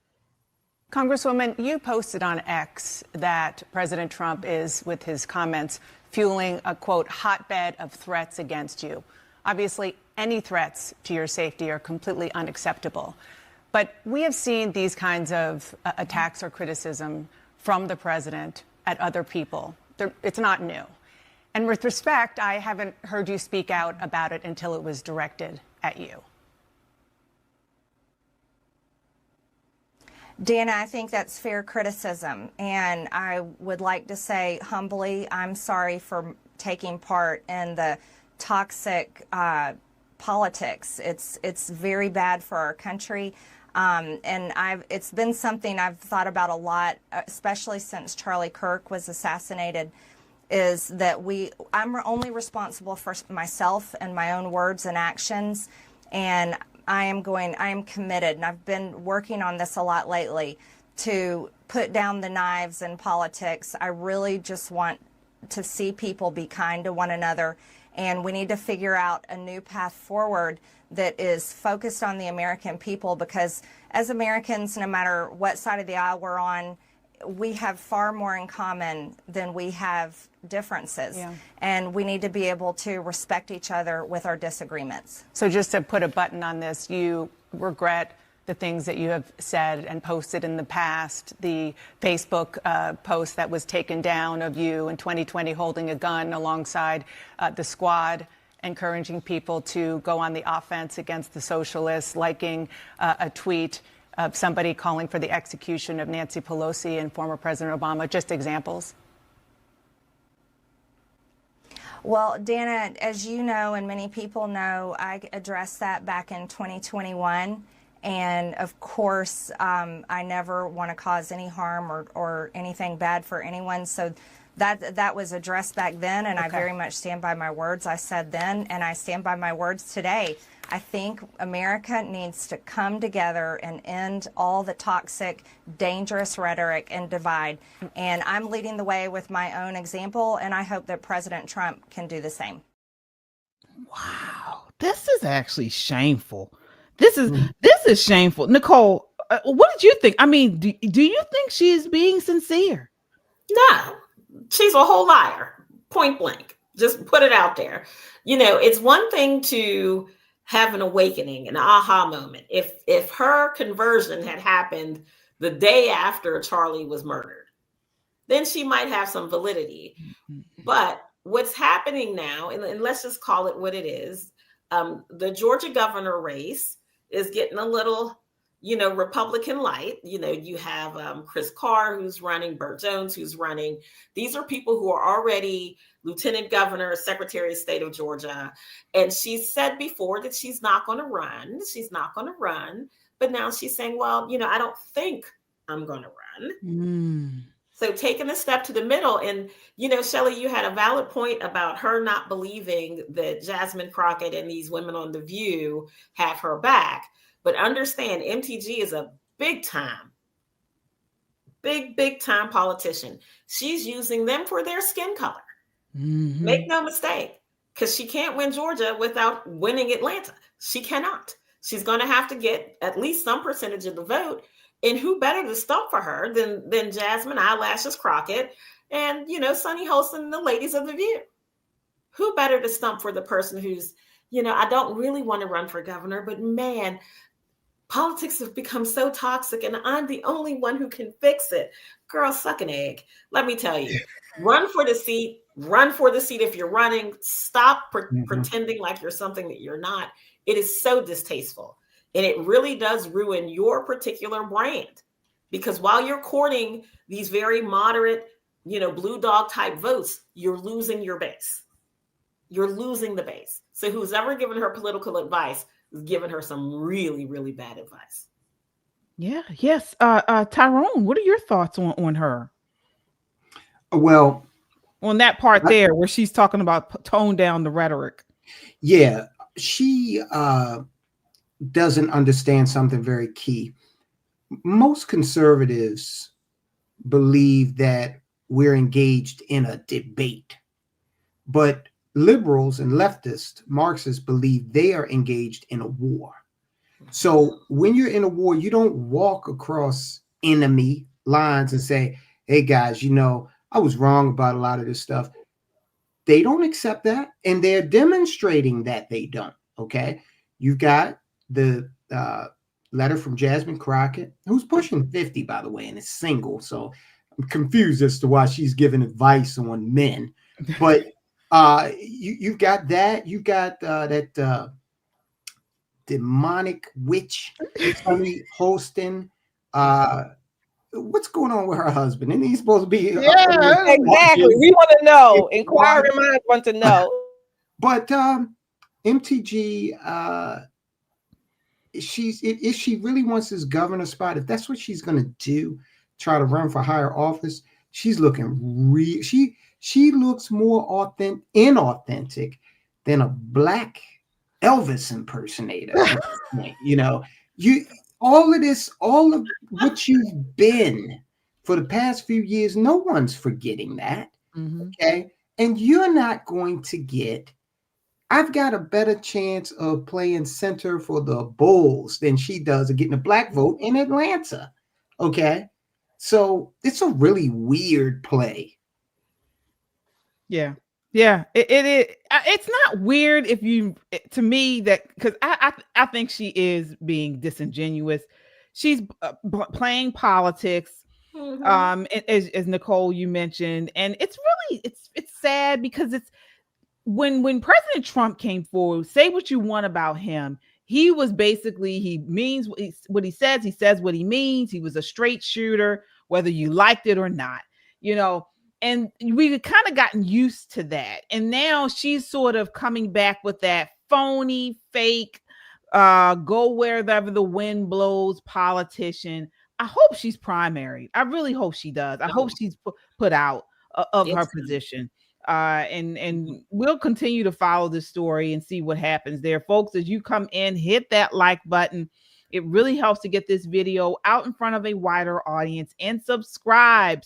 Congresswoman, you posted on X that President Trump is, with his comments, fueling a, quote, hotbed of threats against you. Obviously, any threats to your safety are completely unacceptable. But we have seen these kinds of attacks or criticism from the president at other people. It's not new. And with respect, I haven't heard you speak out about it until it was directed at you. Dana, I think that's fair criticism. And I would like to say humbly, I'm sorry for taking part in the toxic politics. It's very bad for our country. And it's been something I've thought about a lot, especially since Charlie Kirk was assassinated, is that I'm only responsible for myself and my own words and actions. And I am committed, and I've been working on this a lot lately, to put down the knives in politics. I really just want to see people be kind to one another. And we need to figure out a new path forward that is focused on the American people, because as Americans, no matter what side of the aisle we're on, we have far more in common than we have differences. Yeah. And we need to be able to respect each other with our disagreements. So just to put a button on this, you regret the things that you have said and posted in the past, the Facebook post that was taken down of you in 2020 holding a gun alongside the squad, encouraging people to go on the offense against the socialists, liking a tweet of somebody calling for the execution of Nancy Pelosi and former President Obama. Just examples. Well, Dana, as you know, and many people know, I addressed that back in 2021. And of course, I never want to cause any harm or anything bad for anyone. So that was addressed back then, and okay. I very much stand by my words I said then, and I stand by my words today. I think America needs to come together and end all the toxic, dangerous rhetoric and divide. And I'm leading the way with my own example, and I hope that President Trump can do the same. Wow, this is actually shameful. This is shameful. Nicole, what did you think? I mean, do you think she is being sincere? No, she's a whole liar, point blank. Just put it out there. You know, it's one thing to have an awakening, an aha moment. If her conversion had happened the day after Charlie was murdered, then she might have some validity. But what's happening now, and let's just call it what it is, the Georgia governor race is getting a little Republican light. You have Chris Carr who's running, Burt Jones who's running. These are people who are already lieutenant governor, secretary of state of Georgia. And she said before that she's not going to run. She's not going to run. But now she's saying, well, I don't think I'm going to run. So taking a step to the middle. And, Shelley, you had a valid point about her not believing that Jasmine Crockett and these women on The View have her back. But understand, MTG is a big time politician. She's using them for their skin color. Make no mistake, because she can't win Georgia without winning Atlanta. She cannot. She's going to have to get at least some percentage of the vote. And who better to stump for her than Jasmine Eyelashes Crockett and, Sunny Holston and the ladies of The View? Who better to stump for the person who's, I don't really want to run for governor, but man, politics have become so toxic and I'm the only one who can fix it. Girl, suck an egg. Let me tell you, run for the seat if you're running. Stop pretending like you're something that you're not. It is so distasteful. And it really does ruin your particular brand, because while you're courting these very moderate, blue dog type votes, you're losing your base. You're losing the base. So who's ever given her political advice is giving her some really, really bad advice. Yeah. Yes. Tyrone, what are your thoughts on her? Well, on that part there where she's talking about tone down the rhetoric. Yeah, she doesn't understand something very key. Most conservatives believe that we're engaged in a debate, but liberals and leftists, Marxists, believe they are engaged in a war. So when you're in a war, you don't walk across enemy lines and say, hey guys, I was wrong about a lot of this stuff. They don't accept that, and they're demonstrating that they don't. Okay, you've got the letter from Jasmine Crockett, who's pushing 50, by the way, and is single. So I'm confused as to why she's giving advice on men. But you've got that. You've got that demonic witch, Sunny Holston. What's going on with her husband? Isn't he supposed to be? Yeah, exactly. We want to know. Inquiring minds want to know. But MTG, if she really wants this governor spot, if that's what she's going to do, try to run for higher office, she's looking real. She looks more inauthentic than a black Elvis impersonator. All of what you've been for the past few years, no one's forgetting that. Okay. And you're not going to get, I've got a better chance of playing center for the Bulls than she does of getting a black vote in Atlanta. Okay. So it's a really weird play. Yeah. Yeah, it is. It's not weird to me that, because I think she is being disingenuous. She's playing politics, as Nicole you mentioned, and it's really it's sad because it's when President Trump came forward. Say what you want about him, he was basically, he means what he says. He says what he means. He was a straight shooter, whether you liked it or not. And we've kind of gotten used to that. And now she's sort of coming back with that phony, fake, go wherever the wind blows politician. I hope she's primaried. I really hope she does. I hope she's put out of her position. And we'll continue to follow this story and see what happens there. Folks, as you come in, hit that like button. It really helps to get this video out in front of a wider audience, and subscribe.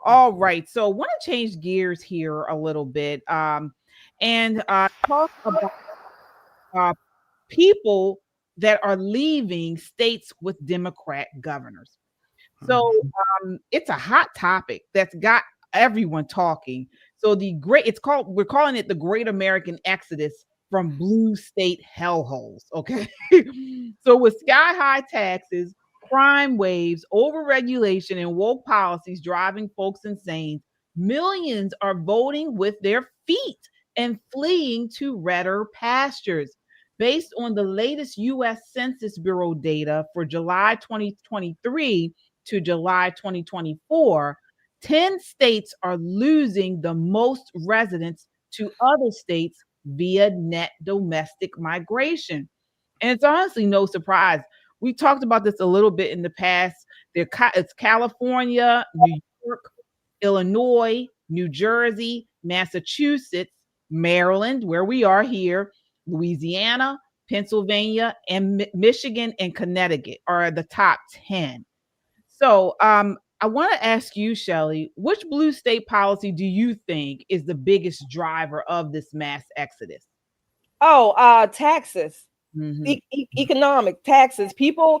All right, so I want to change gears here a little bit and talk about people that are leaving states with Democrat governors. So it's a hot topic that's got everyone talking. So we're calling it the Great American Exodus from blue state hellholes. Okay, so with sky high taxes, crime waves, overregulation, and woke policies driving folks insane, millions are voting with their feet and fleeing to redder pastures. Based on the latest U.S. Census Bureau data for July 2023 to July 2024, 10 states are losing the most residents to other states via net domestic migration. And it's honestly no surprise. We talked about this a little bit in the past. It's California, New York, Illinois, New Jersey, Massachusetts, Maryland, where we are here, Louisiana, Pennsylvania, and Michigan and Connecticut are the top 10. So I want to ask you, Shelley, which blue state policy do you think is the biggest driver of this mass exodus? Oh, taxes. Economic taxes. People,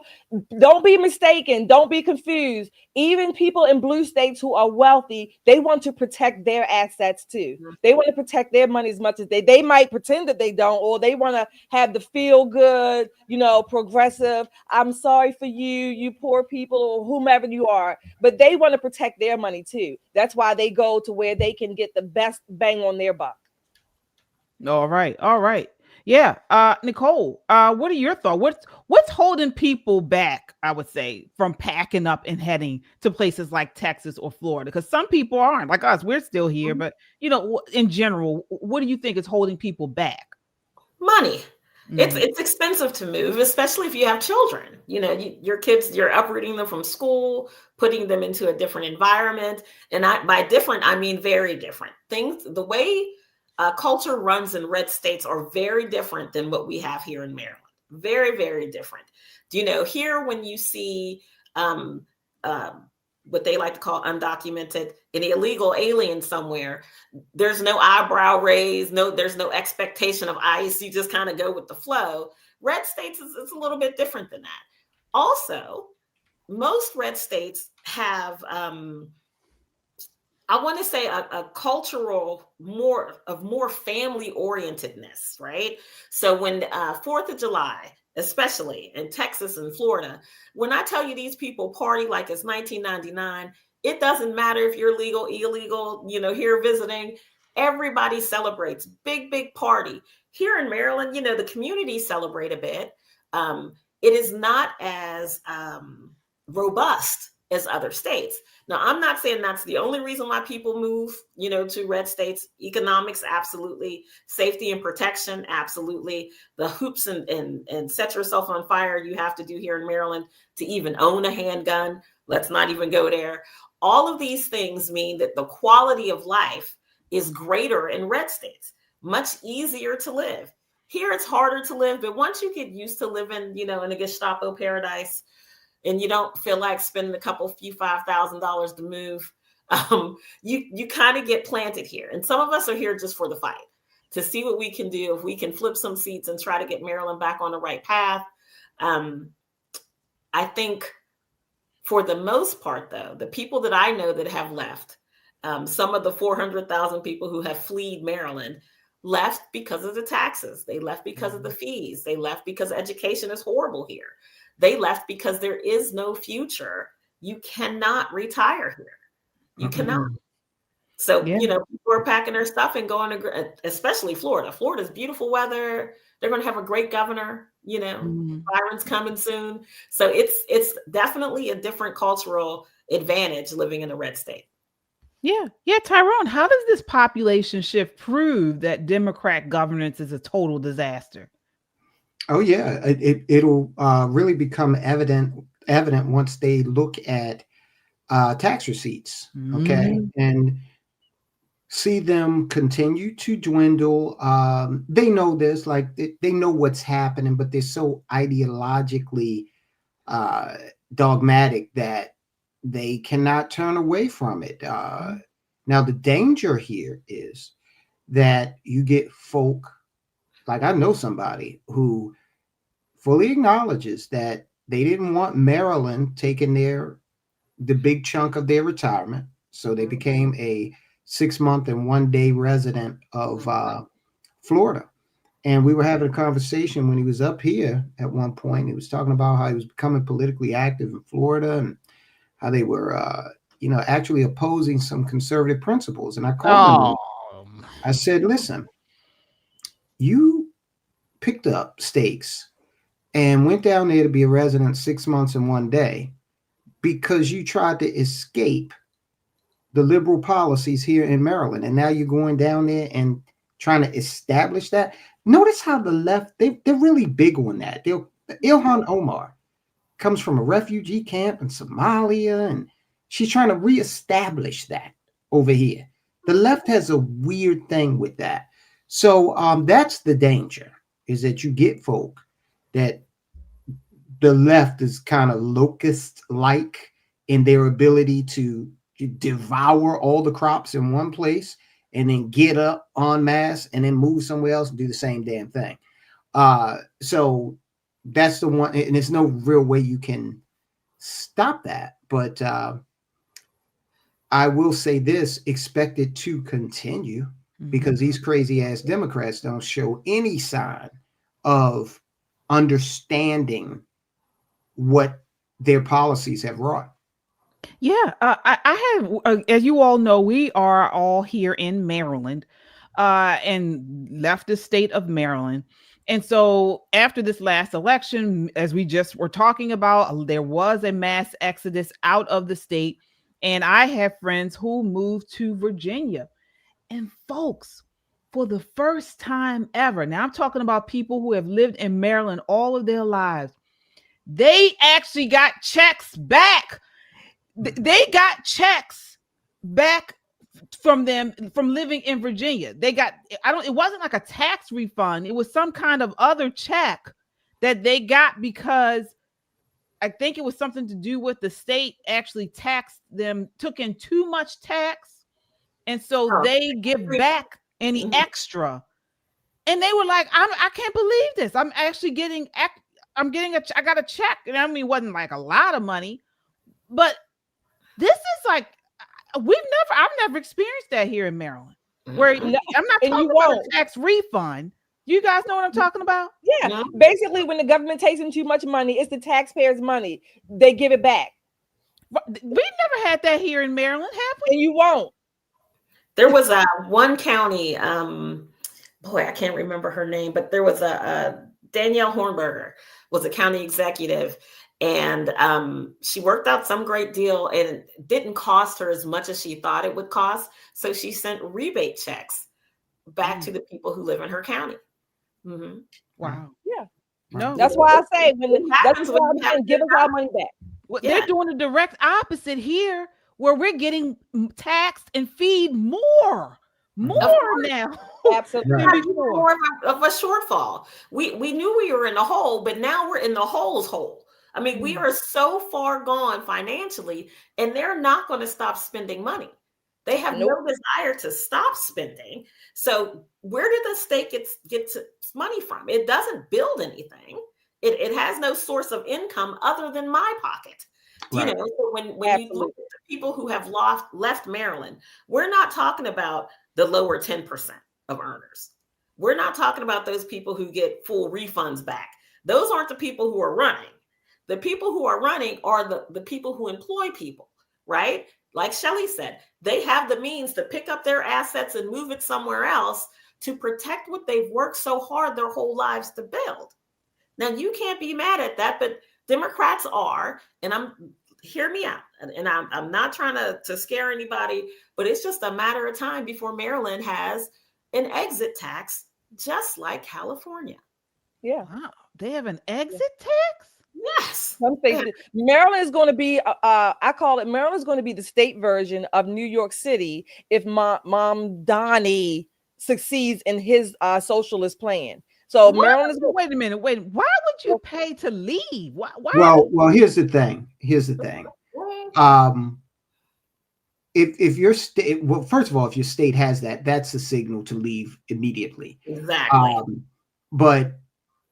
don't be mistaken, don't be confused. Even people in blue states who are wealthy, they want to protect their assets too. They want to protect their money as much as they might pretend that they don't, or they want to have the feel good, progressive, I'm sorry for you poor people, or whomever you are, but they want to protect their money too. That's why they go to where they can get the best bang on their buck. All right. Yeah. Nicole, what are your thoughts? What's holding people back, I would say, from packing up and heading to places like Texas or Florida? Because some people aren't like us. We're still here. But, in general, what do you think is holding people back? Money. It's expensive to move, especially if you have children. Your kids, you're uprooting them from school, putting them into a different environment. And by different, I mean very different. Things, the way culture runs in red states are very different than what we have here in Maryland. Very, very different. Here when you see what they like to call undocumented, an illegal alien somewhere, there's no eyebrow raise, there's no expectation of ICE. You just kind of go with the flow. Red states is a little bit different than that. Also, most red states have I want to say a cultural more family orientedness, right? So when 4th of July, especially in Texas and Florida, when I tell you these people party like it's 1999, it doesn't matter if you're legal, illegal, here visiting, everybody celebrates. Big party. Here in Maryland, the communities celebrate a bit. It is not as robust as other states. Now, I'm not saying that's the only reason why people move, to red states. Economics, absolutely. Safety and protection, absolutely. The hoops and set yourself on fire you have to do here in Maryland to even own a handgun. Let's not even go there. All of these things mean that the quality of life is greater in red states, much easier to live. Here, it's harder to live, but once you get used to living, in a Gestapo paradise, and you don't feel like spending a few $5,000 to move, you kind of get planted here. And some of us are here just for the fight, to see what we can do, if we can flip some seats and try to get Maryland back on the right path. I think for the most part, though, the people that I know that have left, some of the 400,000 people who have fled Maryland, left because of the taxes. They left because of the fees. They left because education is horrible here. They left because there is no future. You cannot retire here. You cannot. So, people are packing their stuff and going to, especially Florida. Florida's beautiful weather. They're going to have a great governor. Byron's coming soon. So it's definitely a different cultural advantage living in a red state. Yeah. Tyrone, how does this population shift prove that Democrat governance is a total disaster? Oh yeah, it'll really become evident once they look at tax receipts, okay, and see them continue to dwindle. They know this, like they know what's happening, but they're so ideologically dogmatic that they cannot turn away from it. Now the danger here is that you get folk. Like I know somebody who fully acknowledges that they didn't want Maryland taking the big chunk of their retirement. So they became a 6-month and 1-day resident of Florida. And we were having a conversation when he was up here at one point. He was talking about how he was becoming politically active in Florida and how they were, actually opposing some conservative principles. And I called him. I said, listen, you picked up stakes and went down there to be a resident 6 months and 1 day because you tried to escape the liberal policies here in Maryland. And now you're going down there and trying to establish that. Notice how the left, they're really big on that. Ilhan Omar comes from a refugee camp in Somalia, and she's trying to reestablish that over here. The left has a weird thing with that. So that's the danger, is that you get folk that the left is kind of locust-like in their ability to devour all the crops in one place and then get up en masse and then move somewhere else and do the same damn thing. So that's the one, and there's no real way you can stop that. But I will say this, expect it to continue, because these crazy ass Democrats don't show any sign of understanding what their policies have wrought. Yeah, I have, as you all know, we are all here in Maryland, and left the state of Maryland. And so after this last election, as we just were talking about, there was a mass exodus out of the state. And I have friends who moved to Virginia. And folks, for the first time ever, now I'm talking about people who have lived in Maryland all of their lives, they actually got checks back. They got checks back from them from living in Virginia. They got, it wasn't like a tax refund. It was some kind of other check that they got because I think it was something to do with the state actually taxed them, took in too much tax. And so they give back any extra. And they were like, I can't believe this. I'm actually getting, I got a check. And I mean, it wasn't like a lot of money, but this is like, I've never experienced that here in Maryland. Where I'm not talking about a tax refund. You guys know what I'm talking about? Yeah. Basically, when the government takes in too much money, it's the taxpayers' money. They give it back. We've never had that here in Maryland, have we? And you won't. There was one county, boy, I can't remember her name, but there was a Danielle Hornberger was a county executive. And she worked out some great deal, and it didn't cost her as much as she thought it would cost. So she sent rebate checks back to the people who live in her county. Wow. Yeah. No. That's why I say give us our money back. Well, they're doing the direct opposite here, where we're getting taxed and feed more now. Absolutely. More of a shortfall. We knew we were in the hole, but now we're in the hole's hole. I mean, we are so far gone financially, and they're not going to stop spending money. They have no desire to stop spending. So where did the state get its money from? It doesn't build anything. It has no source of income other than my pocket. Right. You know, so when you look at the people who have left Maryland, we're not talking about the lower 10% of earners. We're not talking about those people who get full refunds back. Those aren't the people who are running. The people who are running are the people who employ people, right? Like Shelley said, they have the means to pick up their assets and move it somewhere else to protect what they've worked so hard their whole lives to build. Now, you can't be mad at that, but Democrats are, and hear me out, and I'm not trying to scare anybody, but it's just a matter of time before Maryland has an exit tax, just like California. Yeah. Wow. They have an exit tax? Yes. Maryland is going to be, I call it, Maryland is going to be the state version of New York City if Mom Donnie succeeds in his socialist plan. So Maryland is. Wait a minute. Why would you pay to leave? Why? Well, here's the thing. If your state, well, first of all, if your state has that, that's a signal to leave immediately. Exactly. But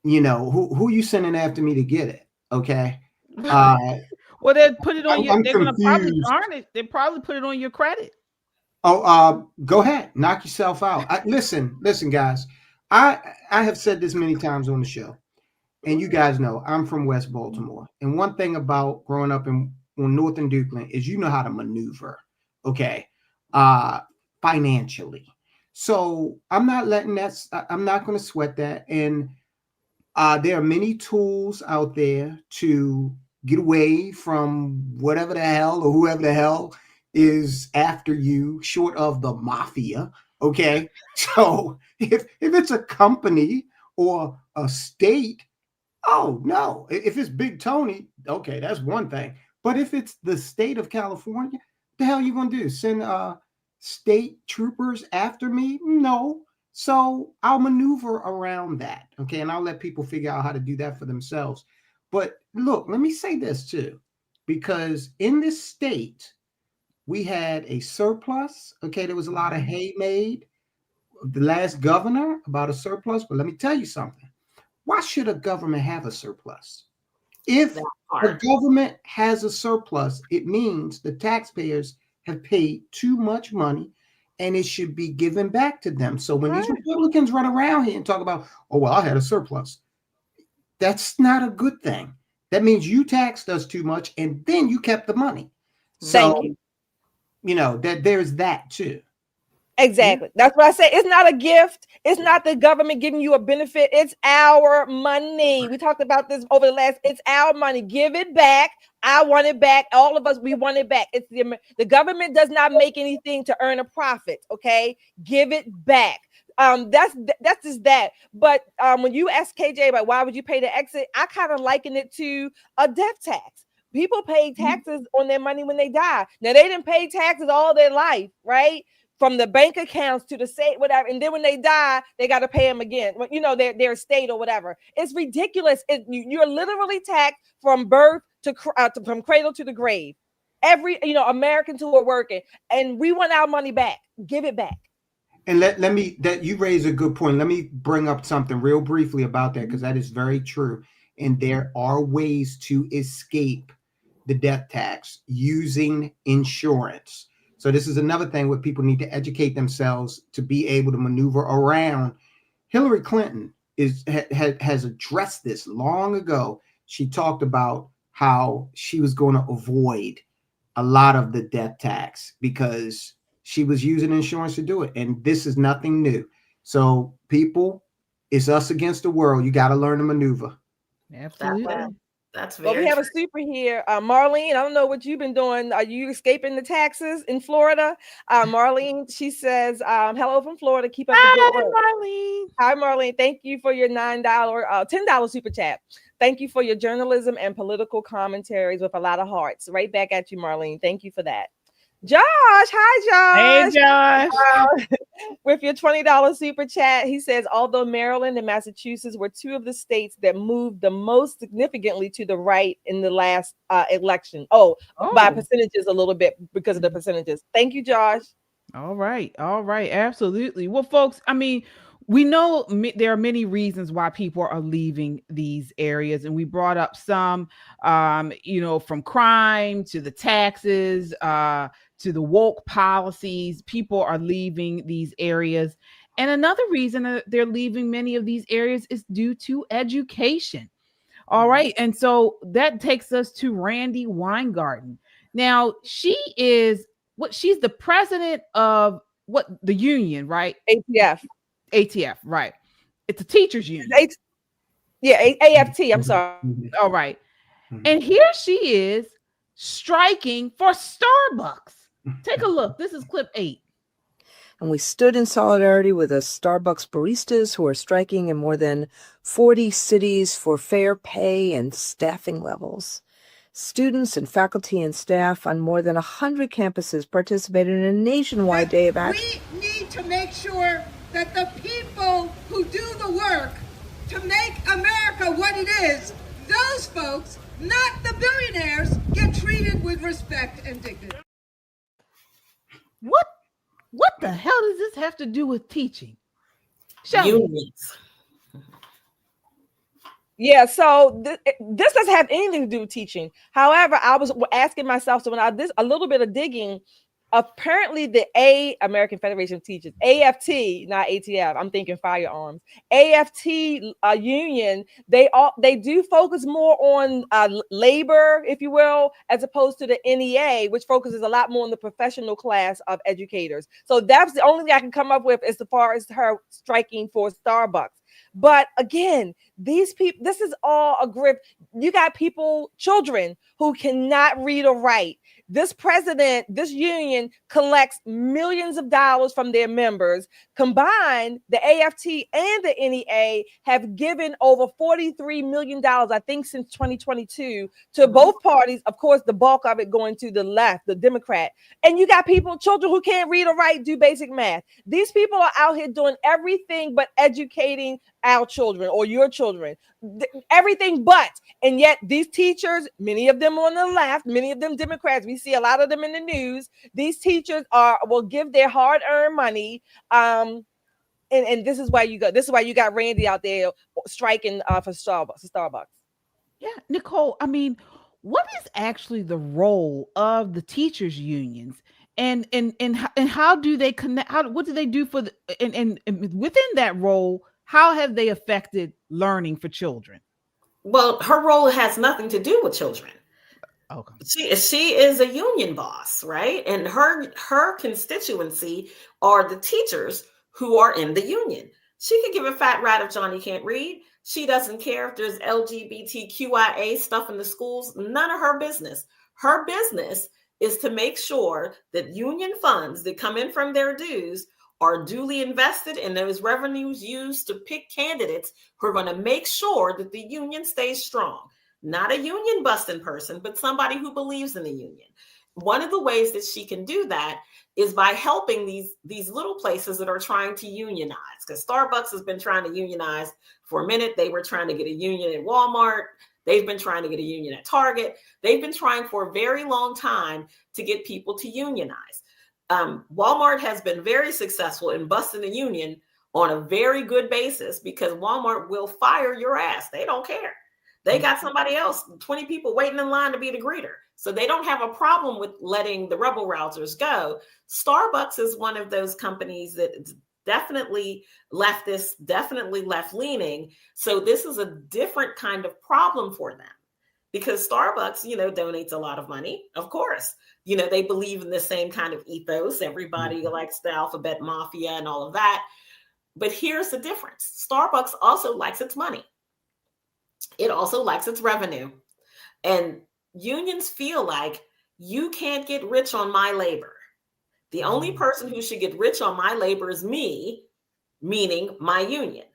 you know, who you sending after me to get it? Okay. Well, they put it on I'm they're going to probably confused. darn it. They probably put it on your credit. Oh, go ahead, knock yourself out. Listen, guys. I have said this many times on the show, and you guys know I'm from West Baltimore. And one thing about growing up on Northern Dukeland is you know how to maneuver, okay, financially. So I'm not letting that. I'm not going to sweat that. And There are many tools out there to get away from whatever the hell or whoever the hell is after you, short of the mafia. Okay. So if it's a company or a state, oh no. If it's Big Tony, okay, that's one thing. But if it's the state of California, the hell you gonna do? Send state troopers after me? No. So I'll maneuver around that. Okay. And I'll let people figure out how to do that for themselves. But look, let me say this too, because in this state, we had a surplus. Okay. There was a lot of hay made. The last governor about a surplus. But let me tell you something. Why should a government have a surplus? If a government has a surplus, it means the taxpayers have paid too much money and it should be given back to them. So when these Republicans run around here and talk about, oh, well, I had a surplus, that's not a good thing. That means you taxed us too much and then you kept the money. So, you know, that there's that too. Exactly. That's what I say. It's not a gift. It's not the government giving you a benefit. It's our money. We talked about this over the last. It's our money. Give it back. I want it back. All of us, we want it back. It's the government does not make anything to earn a profit. Okay, give it back. That's just that. But when you ask KJ about why would you pay the exit, I kind of liken it to a death tax. People pay taxes on their money when they die. Now they didn't pay taxes all their life, right? From the bank accounts to the state, whatever, and then when they die, they got to pay them again. You know, their estate or whatever. It's ridiculous. You're literally taxed from birth to from cradle to the grave. Every Americans who are working, and we want our money back. Give it back. And let me that you raise a good point. Let me bring up something real briefly about that because that is very true. And there are ways to escape the death tax using insurance. So this is another thing where people need to educate themselves to be able to maneuver around. Hillary Clinton has addressed this long ago. She talked about how she was going to avoid a lot of the death tax because she was using insurance to do it. And this is nothing new. So people, it's us against the world. You got to learn to maneuver. Absolutely. That's very well, we have a super here. Marlene, I don't know what you've been doing. Are you escaping the taxes in Florida? Marlene, she says, hello from Florida. Keep up the good work. Marlene. Hi, Marlene. Thank you for your $10 super chat. Thank you for your journalism and political commentaries with a lot of hearts. Right back at you, Marlene. Thank you for that. Josh, hi, Josh. Hey, Josh. With your $20 super chat, he says, although Maryland and Massachusetts were two of the states that moved the most significantly to the right in the last election. By percentages a little bit because of the percentages. Thank you, Josh. All right. Absolutely. Well, folks, I mean, we know there are many reasons why people are leaving these areas, and we brought up some, from crime to the taxes, to the woke policies. People are leaving these areas. And another reason they're leaving many of these areas is due to education. All right. And so that takes us to Randi Weingarten. Now, she's the president of the union, right? ATF, right. It's a teachers union. AFT, I'm sorry. All right. And here she is striking for Starbucks. Take a look. This is clip 8. And we stood in solidarity with the Starbucks baristas who are striking in more than 40 cities for fair pay and staffing levels. Students and faculty and staff on more than 100 campuses participated in a nationwide day of action. We need to make sure that the people who do the work to make America what it is, those folks, not the billionaires, get treated with respect and dignity. What the hell does this have to do with teaching? Unions. Yeah, so this doesn't have anything to do with teaching. However, I was asking myself, so when I did a little bit of digging, apparently the American Federation of Teachers, AFT, not ATF, I'm thinking firearms, AFT union, they do focus more on labor, if you will, as opposed to the NEA, which focuses a lot more on the professional class of educators. So that's the only thing I can come up with as far as her striking for Starbucks. But again, these people, this is all a grip. You got people, children who cannot read or write. This president, this union collects millions of dollars from their members. Combined, the AFT and the NEA have given over $43 million, I think, since 2022 to both parties. Of course, the bulk of it going to the left, the Democrat. And you got people, children who can't read or write, do basic math. These people are out here doing everything but educating our children or your children. Everything but. And yet these teachers, many of them on the left, many of them Democrats, we see a lot of them in the news. These teachers will give their hard-earned money. And this is why you got Randy out there striking for Starbucks. Yeah, Nicole, I mean, what is actually the role of the teachers unions? And how do they connect? What do they do for and within that role, how have they affected learning for children? Well, her role has nothing to do with children. Okay. She is a union boss, right? And her constituency are the teachers who are in the union. She could give a fat rat if Johnny can't read. She doesn't care if there's LGBTQIA stuff in the schools. None of her business. Her business is to make sure that union funds that come in from their dues are duly invested and those revenues used to pick candidates who are going to make sure that the union stays strong. Not a union busting person, but somebody who believes in the union. One of the ways that she can do that is by helping these little places that are trying to unionize. Because Starbucks has been trying to unionize for a minute. They were trying to get a union at Walmart. They've been trying to get a union at Target. They've been trying for a very long time to get people to unionize. Walmart has been very successful in busting the union on a very good basis because Walmart will fire your ass. They don't care. They got somebody else, 20 people waiting in line to be the greeter. So they don't have a problem with letting the rebel rousers go. Starbucks is one of those companies that definitely leftist, definitely left-leaning. So this is a different kind of problem for them because Starbucks, donates a lot of money, of course. They believe in the same kind of ethos. Everybody likes the alphabet mafia and all of that. But here's the difference. Starbucks also likes its money. It also likes its revenue. And unions feel like you can't get rich on my labor. The only person who should get rich on my labor is me, meaning my union.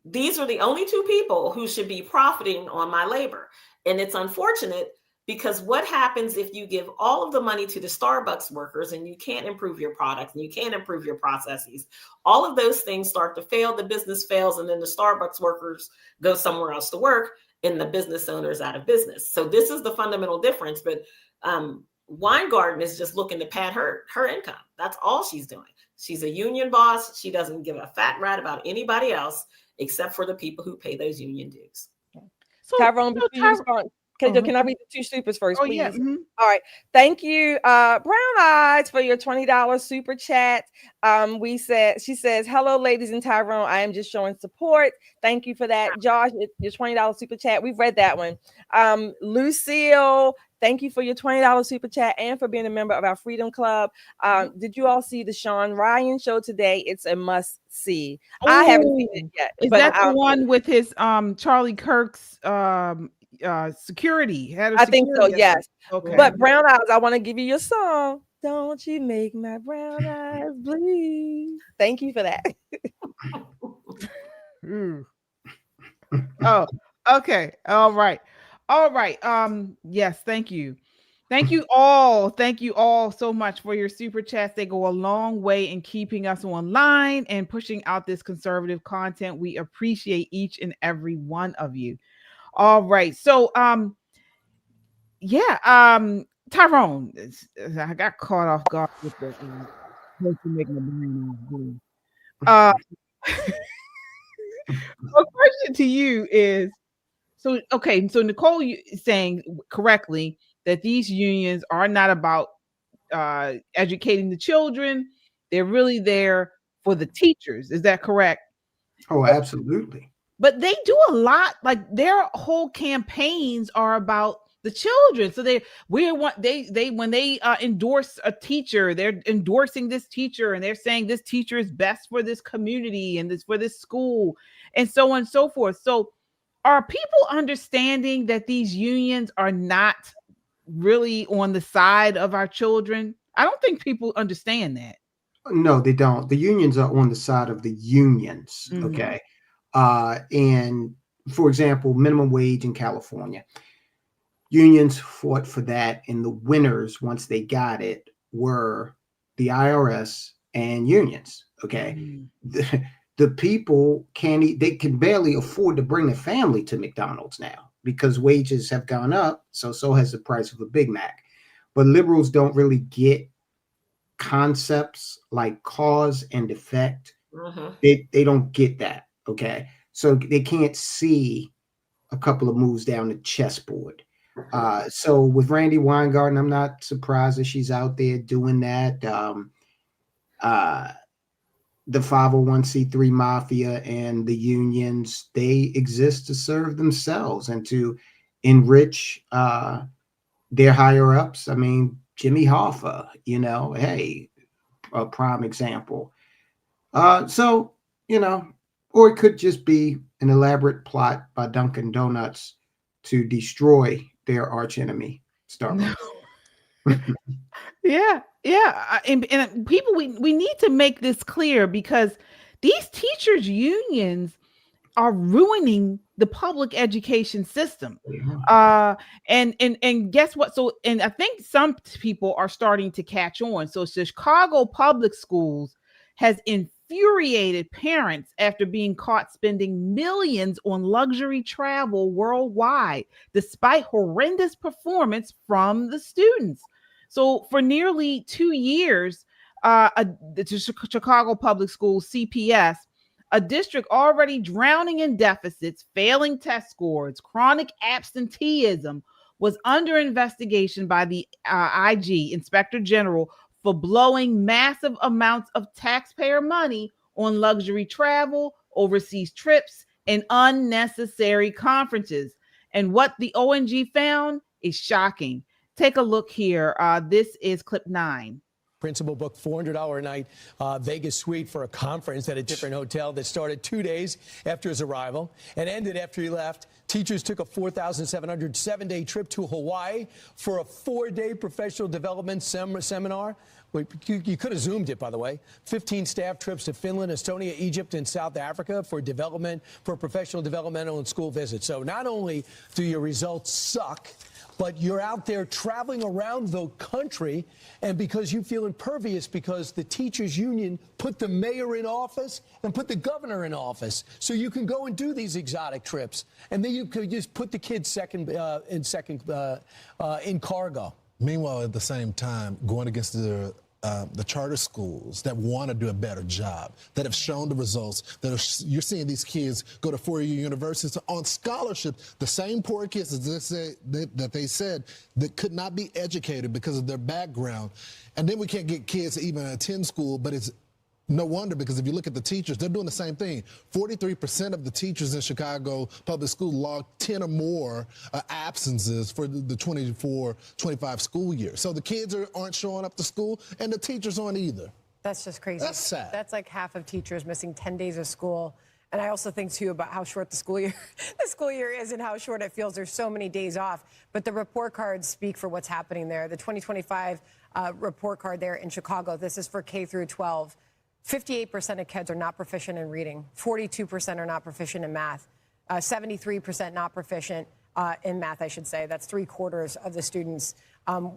These are the only two people who should be profiting on my labor. And it's unfortunate because what happens if you give all of the money to the Starbucks workers and you can't improve your products and you can't improve your processes? All of those things start to fail, the business fails, and then the Starbucks workers go somewhere else to work and the business owner is out of business. So this is the fundamental difference. But Weingarten is just looking to pad her income. That's all she's doing. She's a union boss. She doesn't give a fat rat about anybody else except for the people who pay those union dues. Tyrone, can I read the two supers first, please? Yeah. Mm-hmm. All right. Thank you, Brown Eyes, for your $20 super chat. She says, hello, ladies and Tyrone. I am just showing support. Thank you for that. Josh, your $20 super chat. We've read that one. Lucille, thank you for your $20 super chat and for being a member of our Freedom Club. Did you all see the Sean Ryan show today? It's a must see. I haven't seen it yet. Is that the one with his Charlie Kirk's security? I think so, yes. Okay. But Brown Eyes, I want to give you your song. Don't you make my brown eyes bleed. Thank you for that. Oh, okay. All right. Yes, thank you. Thank you all. Thank you all so much for your super chats. They go a long way in keeping us online and pushing out this conservative content. We appreciate each and every one of you. All right. So, Tyrone, I got caught off guard with the a question to you is, so Nicole is saying correctly that these unions are not about educating the children. They're really there for the teachers. Is that correct? Oh, absolutely. But they do a lot, like their whole campaigns are about the children. So when they endorse a teacher, they're endorsing this teacher, and they're saying this teacher is best for this community and this for this school, and so on and so forth. So are people understanding that these unions are not really on the side of our children? I don't think people understand that. No, they don't. The unions are on the side of the unions. Mhm. Okay. And for example, minimum wage in California, unions fought for that, and the winners, once they got it, were the IRS and unions. Okay. The people they can barely afford to bring their family to McDonald's now because wages have gone up. So has the price of a Big Mac. But liberals don't really get concepts like cause and effect. They don't get that. Okay. So they can't see a couple of moves down the chessboard. So with Randy Weingarten, I'm not surprised that she's out there doing that. The 501c3 mafia and the unions, they exist to serve themselves and to enrich their higher ups. I mean, Jimmy Hoffa, hey, a prime example. So, or it could just be an elaborate plot by Dunkin' Donuts to destroy their archenemy, Starbucks. Yeah. And people, we need to make this clear, because these teachers' unions are ruining the public education system. And guess what? So, and I think some people are starting to catch on. So Chicago Public Schools has infuriated parents after being caught spending millions on luxury travel worldwide, despite horrendous performance from the students. So for nearly 2 years, the Chicago Public Schools, CPS, a district already drowning in deficits, failing test scores, chronic absenteeism, was under investigation by the IG, Inspector General, for blowing massive amounts of taxpayer money on luxury travel, overseas trips, and unnecessary conferences. And what the ONG found is shocking. Take a look here. This is clip 9. Principal booked $400 a night Vegas suite for a conference at a different hotel that started 2 days after his arrival and ended after he left. Teachers took a 4,700 7-day trip to Hawaii for a 4-day professional development seminar. You could have zoomed it, by the way. 15 staff trips to Finland, Estonia, Egypt, and South Africa for professional developmental and school visits. So not only do your results suck, but you're out there traveling around the country, and because you feel impervious because the teachers union put the mayor in office and put the governor in office, so you can go and do these exotic trips, and then you could just put the kids in cargo. Meanwhile, at the same time, going against the charter schools that want to do a better job, that have shown the results, you're seeing these kids go to 4-year universities on scholarship, the same poor kids that they said that could not be educated because of their background. And then we can't get kids to even attend school, but it's no wonder, because if you look at the teachers, they're doing the same thing. 43% of the teachers in Chicago public school logged 10 or more absences for the 24-25 school year. So the kids aren't showing up to school, and the teachers aren't either. That's just crazy. That's sad. That's like half of teachers missing 10 days of school. And I also think, too, about how short the school year is and how short it feels. There's so many days off. But the report cards speak for what's happening there. The 2025 report card there in Chicago, this is for K through 12. 58% of kids are not proficient in reading. 42% are not proficient in math. 73% not proficient in math, I should say. That's 3/4 of the students.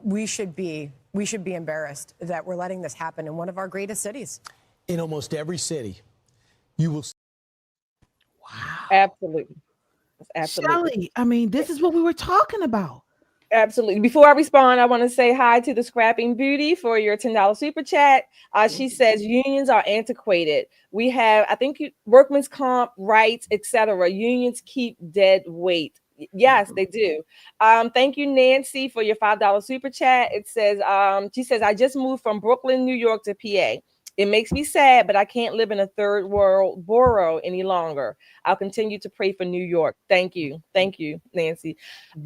We should be embarrassed that we're letting this happen in one of our greatest cities. In almost every city, you will. Wow. Absolutely. Shelley, I mean, this is what we were talking about. Absolutely. Before I respond, I want to say hi to the Scrapping Beauty for your $10 super chat. She says unions are antiquated. We have, I think, workman's comp rights, etc. Unions keep dead weight. Yes, they do. Thank you, Nancy, for your $5 super chat. It says, she says, I just moved from Brooklyn, New York to PA. It makes me sad, but I can't live in a third world borough any longer. I'll continue to pray for New York. Thank you. Thank you, Nancy.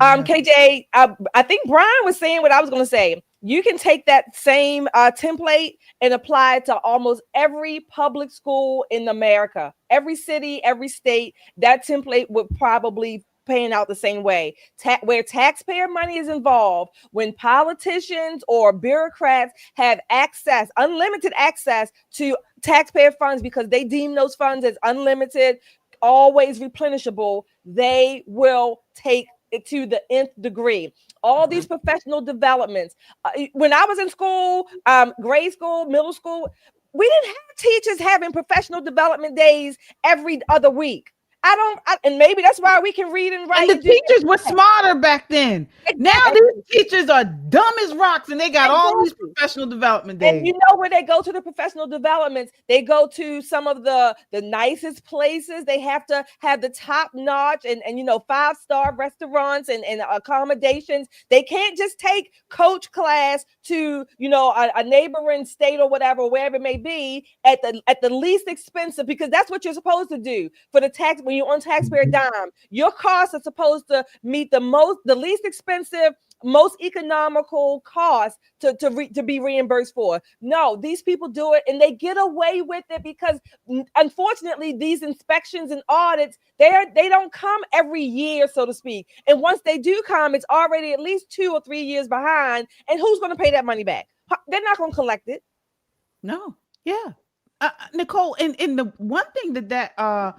KJ, I think Brian was saying what I was going to say. You can take that same template and apply it to almost every public school in America. Every city, every state, that template would probably paying out the same way. Where taxpayer money is involved, when politicians or bureaucrats have access, unlimited access to taxpayer funds because they deem those funds as unlimited, always replenishable, they will take it to the nth degree. All these professional developments. When I was in school, grade school, middle school, we didn't have teachers having professional development days every other week. And maybe that's why we can read and write. And the teachers were smarter back then. Exactly. Now these teachers are dumb as rocks, and they got all these professional development days. And you know where they go to the professional developments? They go to some of the nicest places. They have to have the top notch and 5-star restaurants and accommodations. They can't just take coach class to a neighboring state or whatever, wherever it may be, at the least expensive, because that's what you're supposed to do for the tax. When you're on taxpayer dime, your costs are supposed to meet the least expensive, most economical cost to be reimbursed for. No, these people do it and they get away with it because unfortunately these inspections and audits, they don't come every year, so to speak. And once they do come, it's already at least 2 or 3 years behind. And who's going to pay that money back? They're not going to collect it. No. Yeah. Nicole, and the one thing that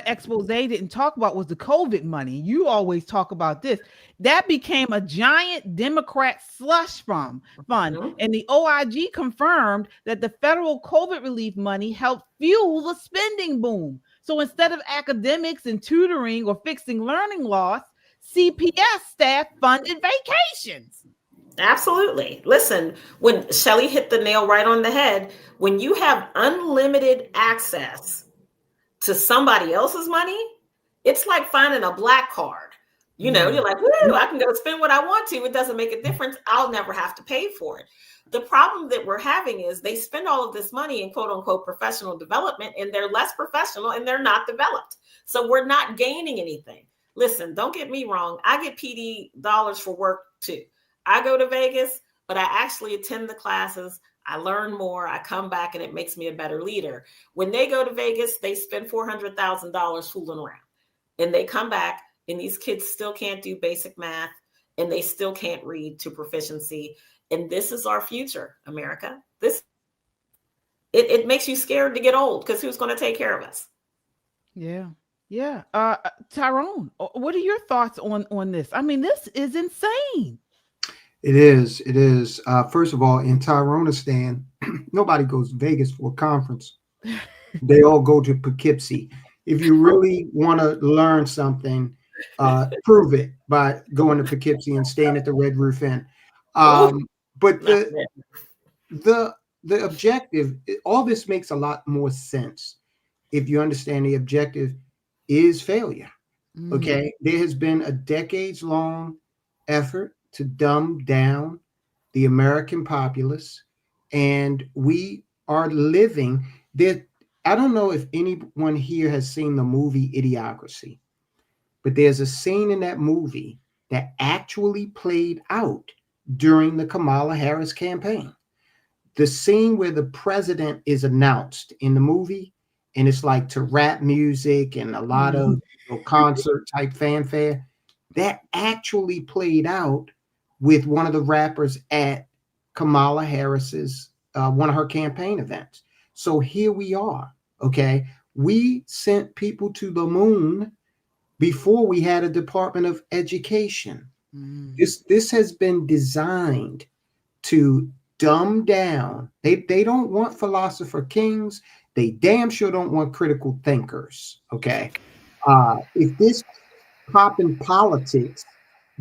expose didn't talk about was the COVID money. You always talk about this. That became a giant Democrat slush fund. And the OIG confirmed that the federal COVID relief money helped fuel the spending boom. So instead of academics and tutoring or fixing learning loss, CPS staff funded vacations. Absolutely. Listen, when Shelley hit the nail right on the head, when you have unlimited access to somebody else's money, it's like finding a black card. You're like, woo, I can go spend what I want to. It doesn't make a difference. I'll never have to pay for it. The problem that we're having is they spend all of this money in quote unquote professional development, and they're less professional and they're not developed. So we're not gaining anything. Listen, don't get me wrong. I get PD dollars for work too. I go to Vegas, but I actually attend the classes. I learn more. I come back and it makes me a better leader. When they go to Vegas, they spend $400,000 fooling around, and they come back and these kids still can't do basic math and they still can't read to proficiency. And this is our future, America. It makes you scared to get old because who's going to take care of us? Yeah. Yeah. Tyrone, what are your thoughts on this? I mean, this is insane. It is. It is. First of all, in Tyronistan, nobody goes to Vegas for a conference. They all go to Poughkeepsie. If you really want to learn something, prove it by going to Poughkeepsie and staying at the Red Roof Inn. But the objective, all this makes a lot more sense if you understand the objective is failure. Okay, there has been a decades-long effort to dumb down the American populace, and we are living there. I don't know if anyone here has seen the movie Idiocracy, but there's a scene in that movie that actually played out during the Kamala Harris campaign. The scene where the president is announced in the movie, and it's like to rap music and a lot of concert type fanfare, that actually played out with one of the rappers at Kamala Harris's, one of her campaign events. So here we are, okay? We sent people to the moon before we had a Department of Education. This has been designed to dumb down. They don't want philosopher kings. They damn sure don't want critical thinkers, okay? If this poppin' politics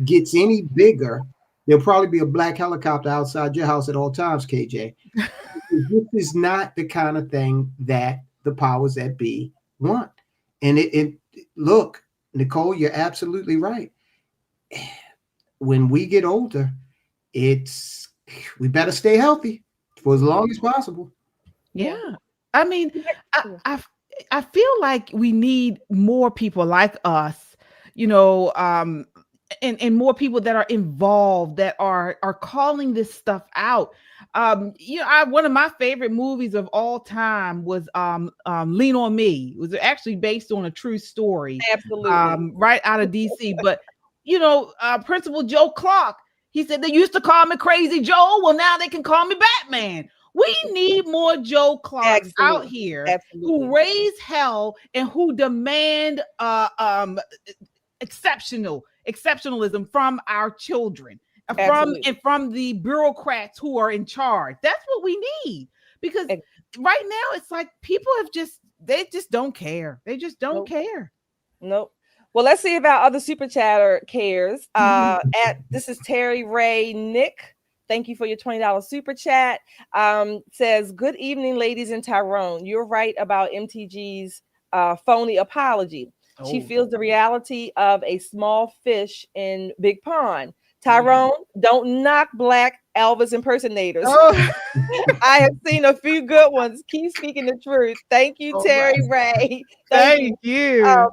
gets any bigger, there'll probably be a black helicopter outside your house at all times, KJ. This is not the kind of thing that the powers that be want. And look, Nicole, you're absolutely right. When we get older, we better stay healthy for as long as possible. Yeah. I mean, I feel like we need more people like us, you know, and more people that are involved, that are calling this stuff out. You know, one of my favorite movies of all time was Lean on Me. It was actually based on a true story, Absolutely. right out of DC. But you know, Principal Joe Clark, he said they used to call me Crazy Joe. Well, now they can call me Batman. We need more Joe Clarks out here who raise hell and who demand exceptionalism from our children, from the bureaucrats who are in charge. That's what we need, because right now it's like people they just don't care. They just don't care. Nope. Well, let's see if our other super chatter cares. This is Terry Ray Nick. Thank you for your $20 super chat. Says, good evening, ladies in Tyrone. You're right about MTG's phony apology. She feels the reality of a small fish in big pond. Tyrone, don't knock Black Elvis impersonators. I have seen a few good ones. Keep speaking the truth. Thank you, Terry Ray. Thank you.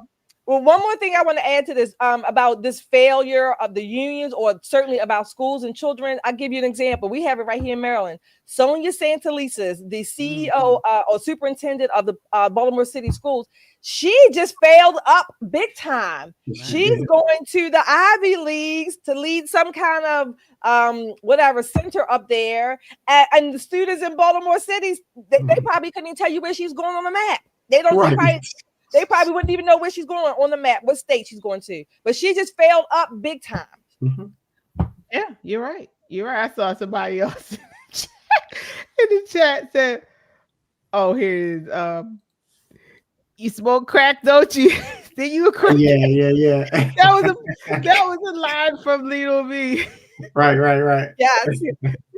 Well, one more thing I want to add to this about this failure of the unions, or certainly about schools and children. I'll give you an example. We have it right here in Maryland. Sonia Santelices, the CEO or superintendent of the Baltimore City Schools, she just failed up big time. She's going to the Ivy Leagues to lead some kind of whatever center up there. And the students in Baltimore City, they probably couldn't even tell you where she's going on the map. They don't. They probably wouldn't even know where she's going on the map, what state she's going to. But she just failed up big time. Yeah, you're right. You're right. I saw somebody else in the chat said, "Oh, here it is. You smoke crack, don't you? Then you crack." Yeah. That was a line from Little Me. Right. Yes.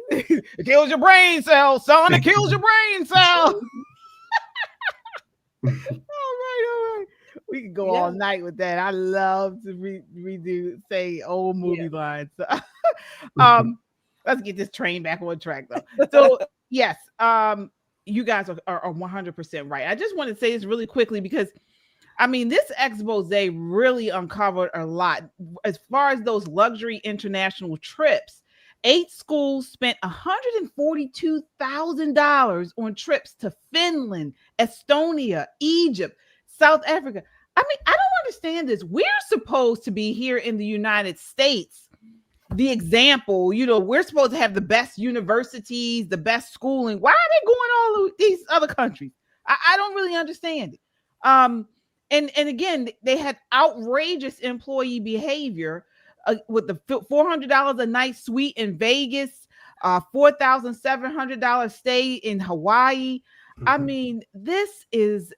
It kills your brain cells, son. It kills your brain cells. All right. We can go all night with that. I love to say old movie lines. Let's get this train back on track, though. So yes, you guys are 100% right. I just want to say this really quickly, because I mean, this expose really uncovered a lot as far as those luxury international trips. 8 schools spent $142,000 on trips to Finland, Estonia, Egypt, South Africa. I mean, I don't understand this. We're supposed to be here in the United States, the example. You know, we're supposed to have the best universities, the best schooling. Why are they going all of these other countries? I don't really understand it. And again, they had outrageous employee behavior. With the $400 a night suite in Vegas, $4,700 stay in Hawaii. I mean, this is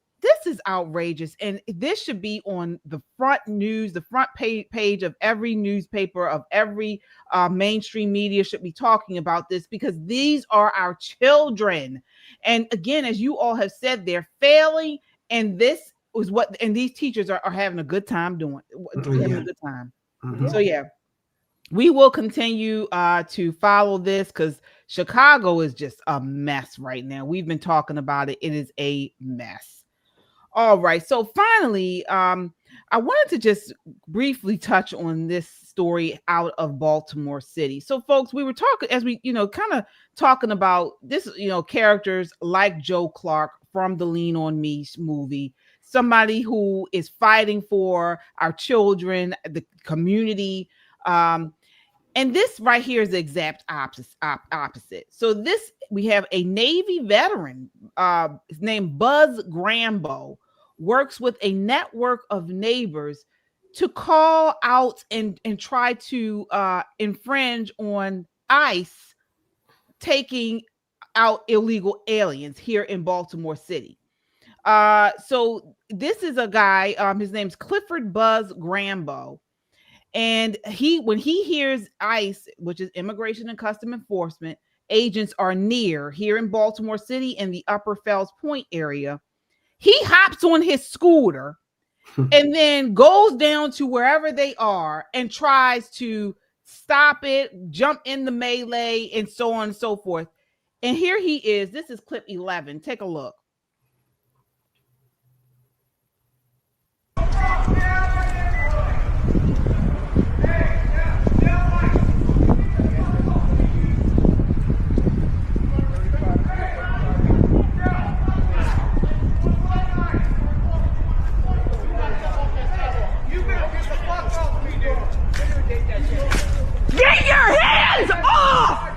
outrageous, and this should be on the front news, the front page of every newspaper, of every mainstream media should be talking about this, because these are our children. And again, as you all have said, they're failing, and this is what, and these teachers are having a good time doing. Having a good time. So yeah, we will continue to follow this, because Chicago is just a mess right now. We've been talking about it. It is a mess. All right. So finally, I wanted to just briefly touch on this story out of Baltimore City. So folks, we were talking, as we, kind of talking about this, characters like Joe Clark from the Lean on Me movie. Somebody who is fighting for our children, the community. And this right here is the exact opposite. So we have a Navy veteran, his name Buzz Grambo, works with a network of neighbors to call out and try to infringe on ICE taking out illegal aliens here in Baltimore City. So this is a guy, his name's Clifford Buzz Grambo. And when he hears ICE, which is Immigration and Custom Enforcement, agents are near here in Baltimore City in the Upper Fells Point area, he hops on his scooter and then goes down to wherever they are and tries to stop it, jump in the melee, and so on and so forth. And here he is. This is clip 11. Take a look. Get your hands off!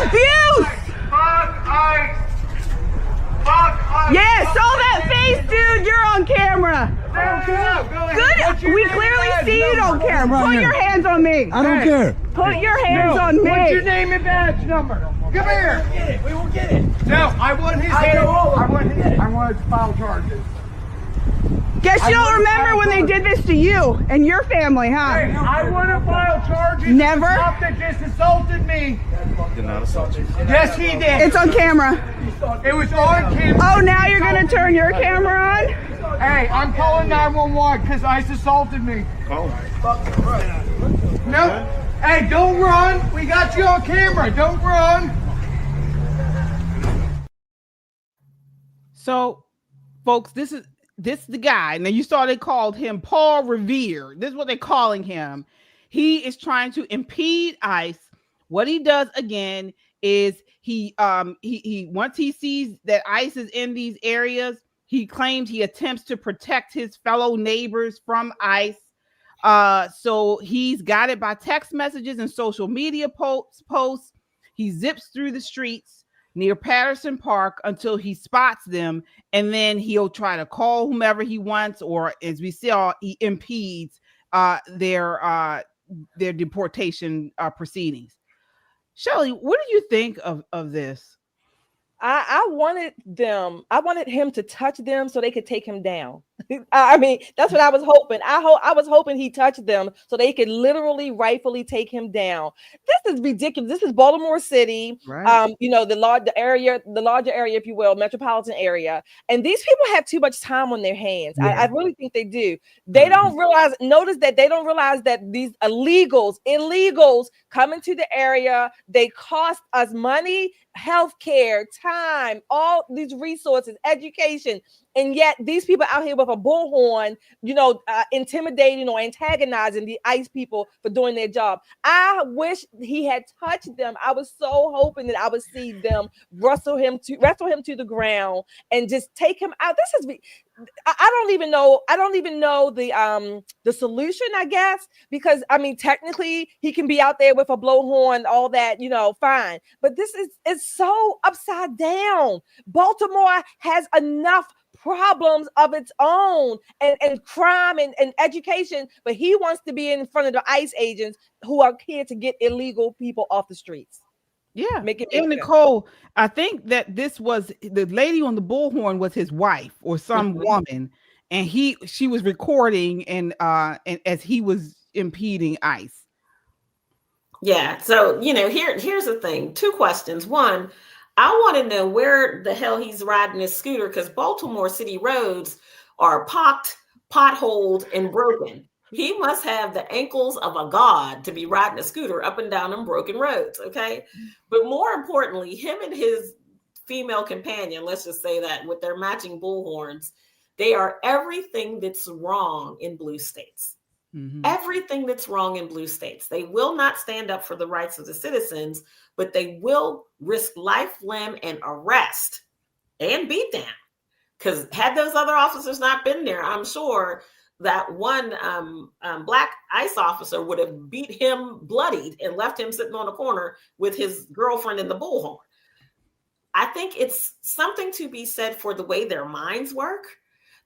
Abuse! Yeah, show that face, dude. You're on camera. Good. We clearly see you on camera. Put your hands on me. I don't care. Put your hands on me. What's your name and badge number? Come here. We will get it. No, I want his head. I want to file charges. Guess you don't remember when they did this to you and your family, huh? Hey, I want to file charges. Never. Stop that just assaulted me. Did not assault you. Yes, he did. It's on camera. It was on camera. Oh, now you're going to turn your camera on? Hey, I'm calling 911 because ICE assaulted me. Oh. No. Hey, don't run. We got you on camera. Don't run. So, folks, this is the guy. Now, you saw they called him Paul Revere. This is what they're calling him. He is trying to impede ICE. What he does again is he once he sees that ICE is in these areas, he claims he attempts to protect his fellow neighbors from ICE. So he's got it by text messages and social media posts. He zips through the streets near Patterson Park until he spots them, and then he'll try to call whomever he wants, or as we saw, he impedes their deportation proceedings. Shelley, what do you think of this? I wanted him to touch them so they could take him down. I mean, that's what I was hoping. I was hoping he touched them so they could literally, rightfully take him down. This is ridiculous. This is Baltimore City, right. The larger area, if you will, metropolitan area. And these people have too much time on their hands. Yeah. I really think they do. They don't realize. Notice that they don't realize that these illegals come into the area. They cost us money, healthcare, time, all these resources, education. And yet these people out here with a bullhorn, intimidating or antagonizing the ICE people for doing their job. I wish he had touched them. I was so hoping that I would see them wrestle him to the ground and just take him out. This is, I don't even know the solution, I guess, because I mean, technically he can be out there with a blowhorn, all that, fine. But this is so upside down. Baltimore has enough problems of its own and crime and education, but he wants to be in front of the ICE agents who are here to get illegal people off the streets. Yeah. And Nicole, I think that this was the lady on the bullhorn was his wife or some woman, and she was recording and as he was impeding ICE. Yeah. So, here's the thing. Two questions. One, I want to know where the hell he's riding his scooter, because Baltimore City roads are potholed, and broken. He must have the ankles of a god to be riding a scooter up and down them broken roads, okay? But more importantly, him and his female companion, let's just say that, with their matching bullhorns, they are everything that's wrong in blue states. Mm-hmm. Everything that's wrong in blue states. They will not stand up for the rights of the citizens, but they will risk life, limb, and arrest and beat down. Because had those other officers not been there, I'm sure that one black ICE officer would have beat him bloodied and left him sitting on a corner with his girlfriend in the bullhorn. I think it's something to be said for the way their minds work,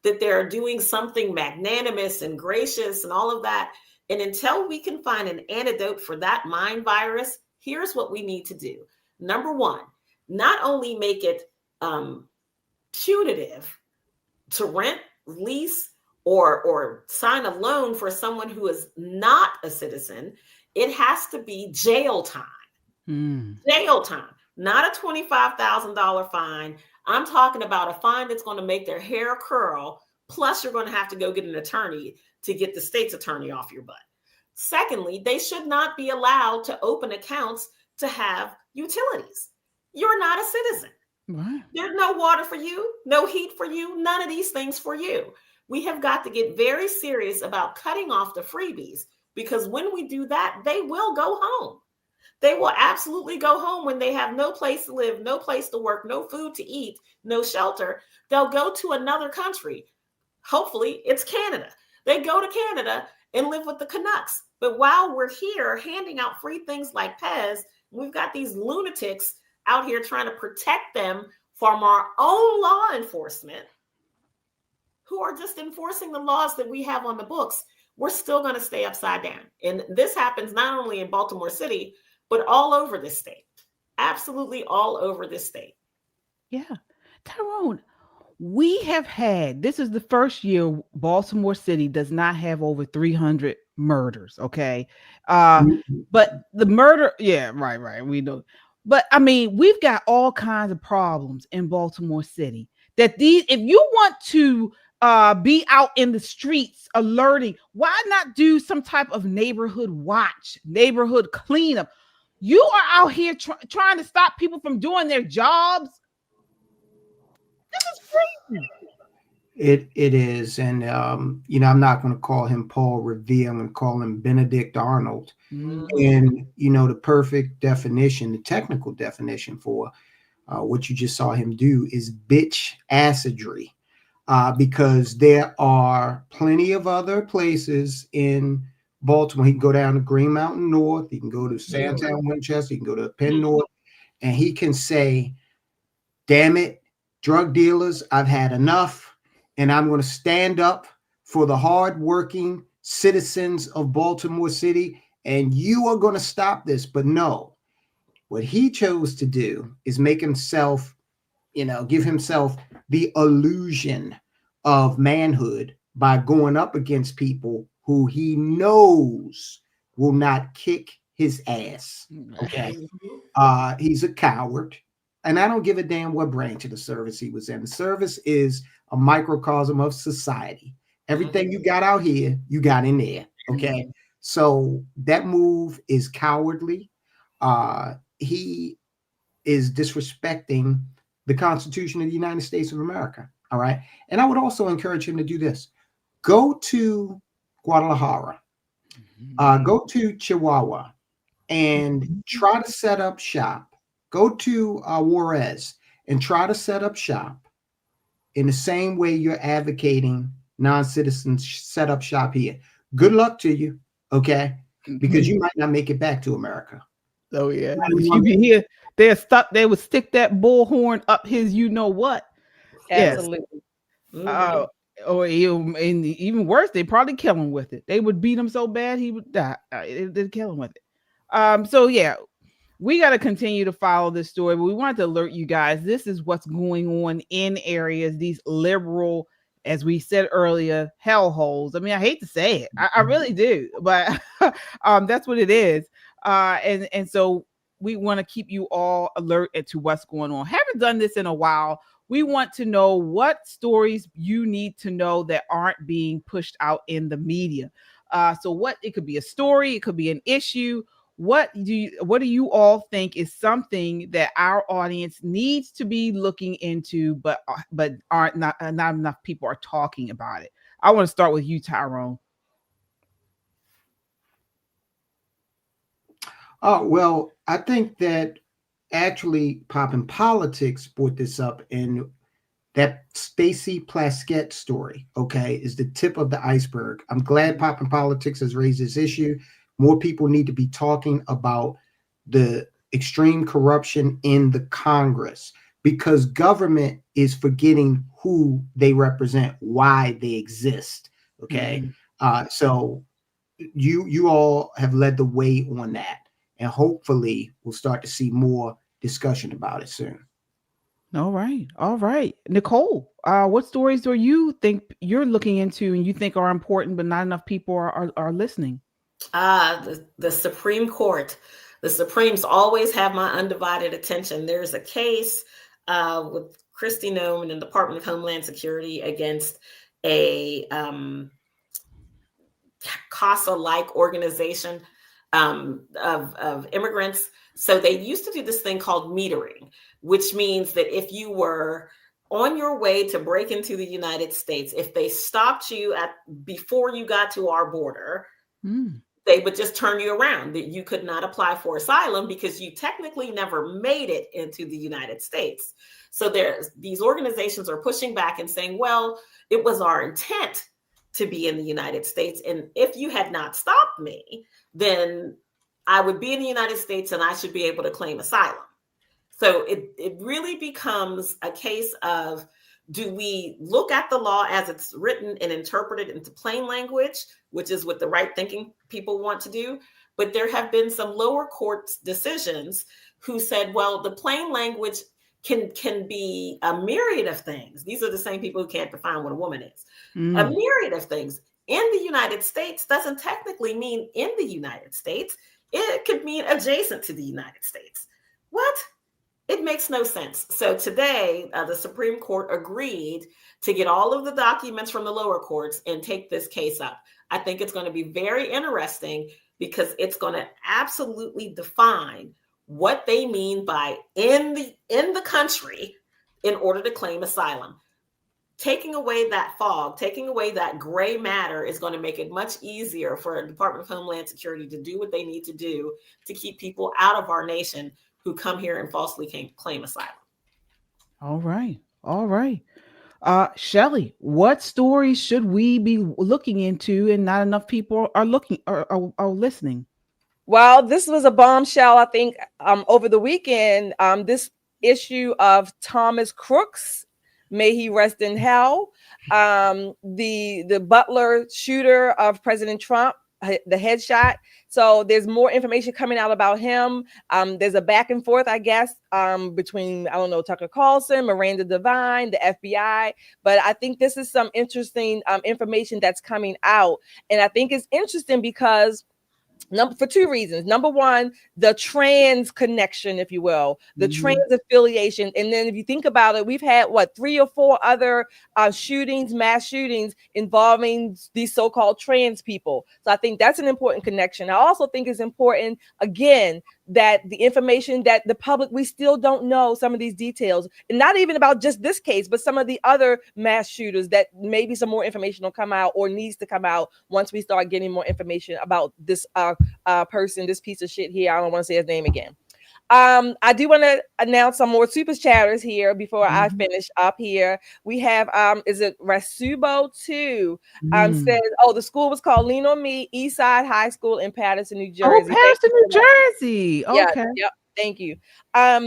that they're doing something magnanimous and gracious and all of that. And until we can find an antidote for that mind virus, here's what we need to do. Number one, not only make it punitive to rent, lease, or sign a loan for someone who is not a citizen, it has to be jail time. Jail time, not a $25,000 fine. I'm talking about a fine that's going to make their hair curl Plus, you're going to have to go get an attorney to get the state's attorney off your butt. Secondly, they should not be allowed to open accounts to have utilities. You're not a citizen. Right. There's no water for you, no heat for you, none of these things for you. We have got to get very serious about cutting off the freebies, because when we do that, they will go home. They will absolutely go home when they have no place to live, no place to work, no food to eat, no shelter. They'll go to another country. Hopefully, it's Canada. They go to Canada and live with the Canucks. But while we're here handing out free things like Pez, we've got these lunatics out here trying to protect them from our own law enforcement, who are just enforcing the laws that we have on the books. We're still going to stay upside down. And this happens not only in Baltimore City, but all over this state. Absolutely all over this state. Yeah. Tyrone, we have had, this is the first year Baltimore City does not have over 300 murders. Okay. But the murder, yeah, right. We know. But I mean, we've got all kinds of problems in Baltimore City that if you want to be out in the streets alerting, why not do some type of neighborhood watch, neighborhood cleanup? You are out here trying to stop people from doing their jobs. This is crazy. It is. And, I'm not going to call him Paul Revere. I'm going to call him Benedict Arnold. And, the perfect definition, the technical definition for what you just saw him do is bitch assedry. Because there are plenty of other places in Baltimore. He can go down to Green Mountain North. He can go to Sandtown, Winchester. He can go to Penn North. And he can say, damn it, drug dealers, I've had enough. And I'm going to stand up for the hardworking citizens of Baltimore City. And you are going to stop this. But no, what he chose to do is make himself, give himself the illusion of manhood by going up against people who he knows will not kick his ass. Okay. He's a coward. And I don't give a damn what branch of the service he was in. The service is a microcosm of society. Everything you got out here, you got in there. Okay. So that move is cowardly. He is disrespecting the Constitution of the United States of America. All right. And I would also encourage him to do this. Go to Guadalajara, go to Chihuahua, and try to set up shop. Go to Juarez and try to set up shop in the same way you're advocating non-citizens set up shop here. Good luck to you. Okay. Because you might not make it back to America. Oh yeah. If you can hear, they would stick that bullhorn up his, what. Absolutely. Yes. And even worse, they probably kill him with it. They would beat him so bad he would die. They'd kill him with it. So yeah, we got to continue to follow this story, but we wanted to alert you guys. This is what's going on in areas, these liberal, as we said earlier, hellholes. I mean, I hate to say it. I really do, but that's what it is. And so we want to keep you all alert to what's going on. Haven't done this in a while. We want to know what stories you need to know that aren't being pushed out in the media. So it could be a story, it could be an issue. What do you all think is something that our audience needs to be looking into, but not enough people are talking about it? I want to start with you, Tyrone. Well, I think that actually Poppin' Politics brought this up, in that Stacey Plaskett story, okay, is the tip of the iceberg. I'm glad Poppin' Politics has raised this issue. More people need to be talking about the extreme corruption in the Congress, because government is forgetting who they represent, why they exist. Okay. So you all have led the way on that, and hopefully we'll start to see more discussion about it soon. All right. Nicole, what stories do you think you're looking into and you think are important, but not enough people are listening? The Supreme Court. The Supremes always have my undivided attention. There's a case with Kristi Noem and the Department of Homeland Security against a CASA-like organization of immigrants. So they used to do this thing called metering, which means that if you were on your way to break into the United States, if they stopped you before you got to our border, they would just turn you around, that you could not apply for asylum because you technically never made it into the United States. So these organizations are pushing back and saying, well, it was our intent to be in the United States. And if you had not stopped me, then I would be in the United States and I should be able to claim asylum. So it really becomes a case of, do we look at the law as it's written and interpret it into plain language, which is what the right thinking people want to do? But there have been some lower courts decisions who said, well, the plain language can be a myriad of things. These are the same people who can't define what a woman is. A myriad of things. In the United States doesn't technically mean in the United States. It could mean adjacent to the United States. What? It makes no sense. So today, the Supreme Court agreed to get all of the documents from the lower courts and take this case up. I think it's going to be very interesting because it's going to absolutely define what they mean by in the country in order to claim asylum. Taking away that fog, taking away that gray matter is going to make it much easier for the Department of Homeland Security to do what they need to do to keep people out of our nation who come here and falsely claim asylum. All right. Shelley, what stories should we be looking into and not enough people are looking or are listening? Well, this was a bombshell, I think, over the weekend. This issue of Thomas Crooks, may he rest in hell, the Butler shooter of President Trump, the headshot. So there's more information coming out about him. There's a back and forth, I guess, between, I don't know, Tucker Carlson, Miranda Devine, the FBI. But I think this is some interesting information that's coming out. And I think it's interesting because for two reasons. Number one, the trans connection, if you will, the trans affiliation. And then if you think about it, we've had 3 or 4 other mass shootings involving these so-called trans people. So I think that's an important connection. I also think it's important, again, that the information that the public, we still don't know some of these details, and not even about just this case, but some of the other mass shooters, that maybe some more information will come out or needs to come out once we start getting more information about this person, this piece of shit here. I don't want to say his name again. I do want to announce some more super chatters here before I finish up here. We have, is it Rasubo 2? Says, the school was called Lean on Me, Eastside High School in Patterson, New Jersey. Patterson, New Jersey. Okay. Yep. Thank you.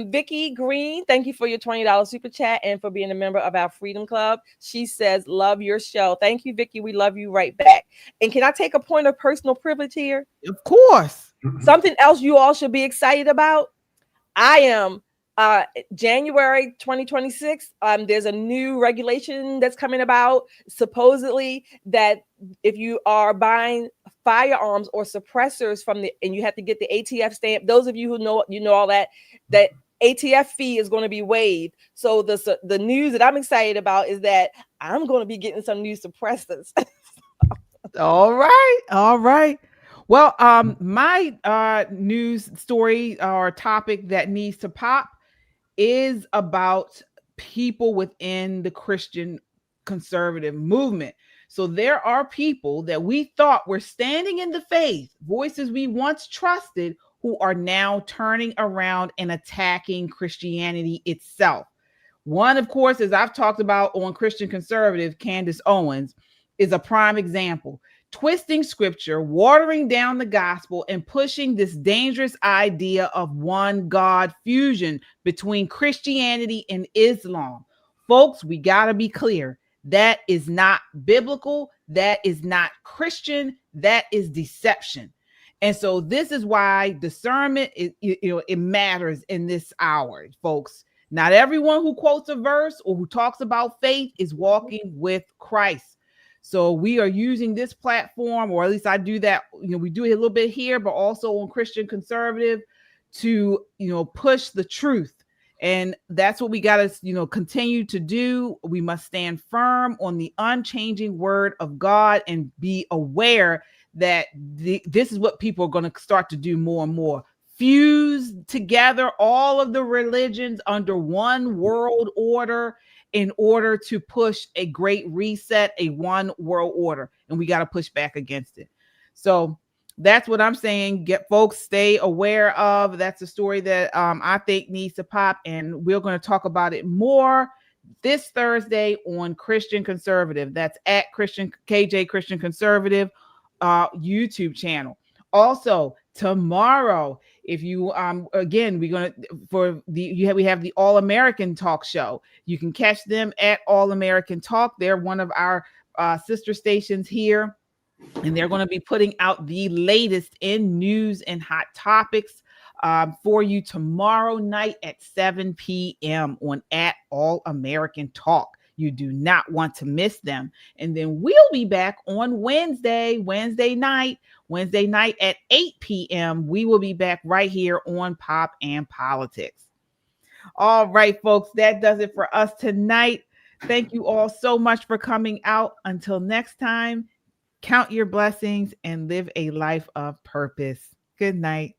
Vicky Green, thank you for your $20 super chat and for being a member of our Freedom Club. She says, love your show. Thank you, Vicky. We love you right back. And can I take a point of personal privilege here? Of course. Something else you all should be excited about. I am January 2026. There's a new regulation that's coming about, supposedly, that if you are buying firearms or suppressors and you have to get the ATF stamp, those of you who know, all that ATF fee is going to be waived. So the news that I'm excited about is that I'm going to be getting some new suppressors. All right. Well, my news story or topic that needs to pop is about people within the Christian conservative movement. So there are people that we thought were standing in the faith, voices we once trusted, who are now turning around and attacking Christianity itself. One, of course, as I've talked about on Christian Conservative, Candace Owens is a prime example. Twisting scripture, watering down the gospel, and pushing this dangerous idea of one God fusion between Christianity and Islam. Folks, we got to be clear. That is not biblical. That is not Christian. That is deception. And so this is why discernment it matters in this hour, folks. Not everyone who quotes a verse or who talks about faith is walking with Christ. So we are using this platform, or at least I do that. We do it a little bit here, but also on Christian Conservative to, push the truth And that's what we got to, continue to do. We must stand firm on the unchanging word of God and be aware that this is what people are going to start to do more and more. Fuse together all of the religions under one world order in order to push a great reset, a one world order. And we got to push back against it. So that's what I'm saying. Get folks, stay aware of. That's a story that I think needs to pop, and we're going to talk about it more this Thursday on Christian Conservative. That's at KJ Christian Conservative YouTube channel. Also tomorrow, if you again, we have the All American Talk show. You can catch them at All American Talk. They're one of our sister stations here. And they're going to be putting out the latest in news and hot topics for you tomorrow night at 7 p.m. on at All American Talk. You do not want to miss them. And then we'll be back on Wednesday night at 8 p.m. We will be back right here on Pop and Politics. All right, folks, that does it for us tonight. Thank you all so much for coming out. Until next time, count your blessings and live a life of purpose. Good night.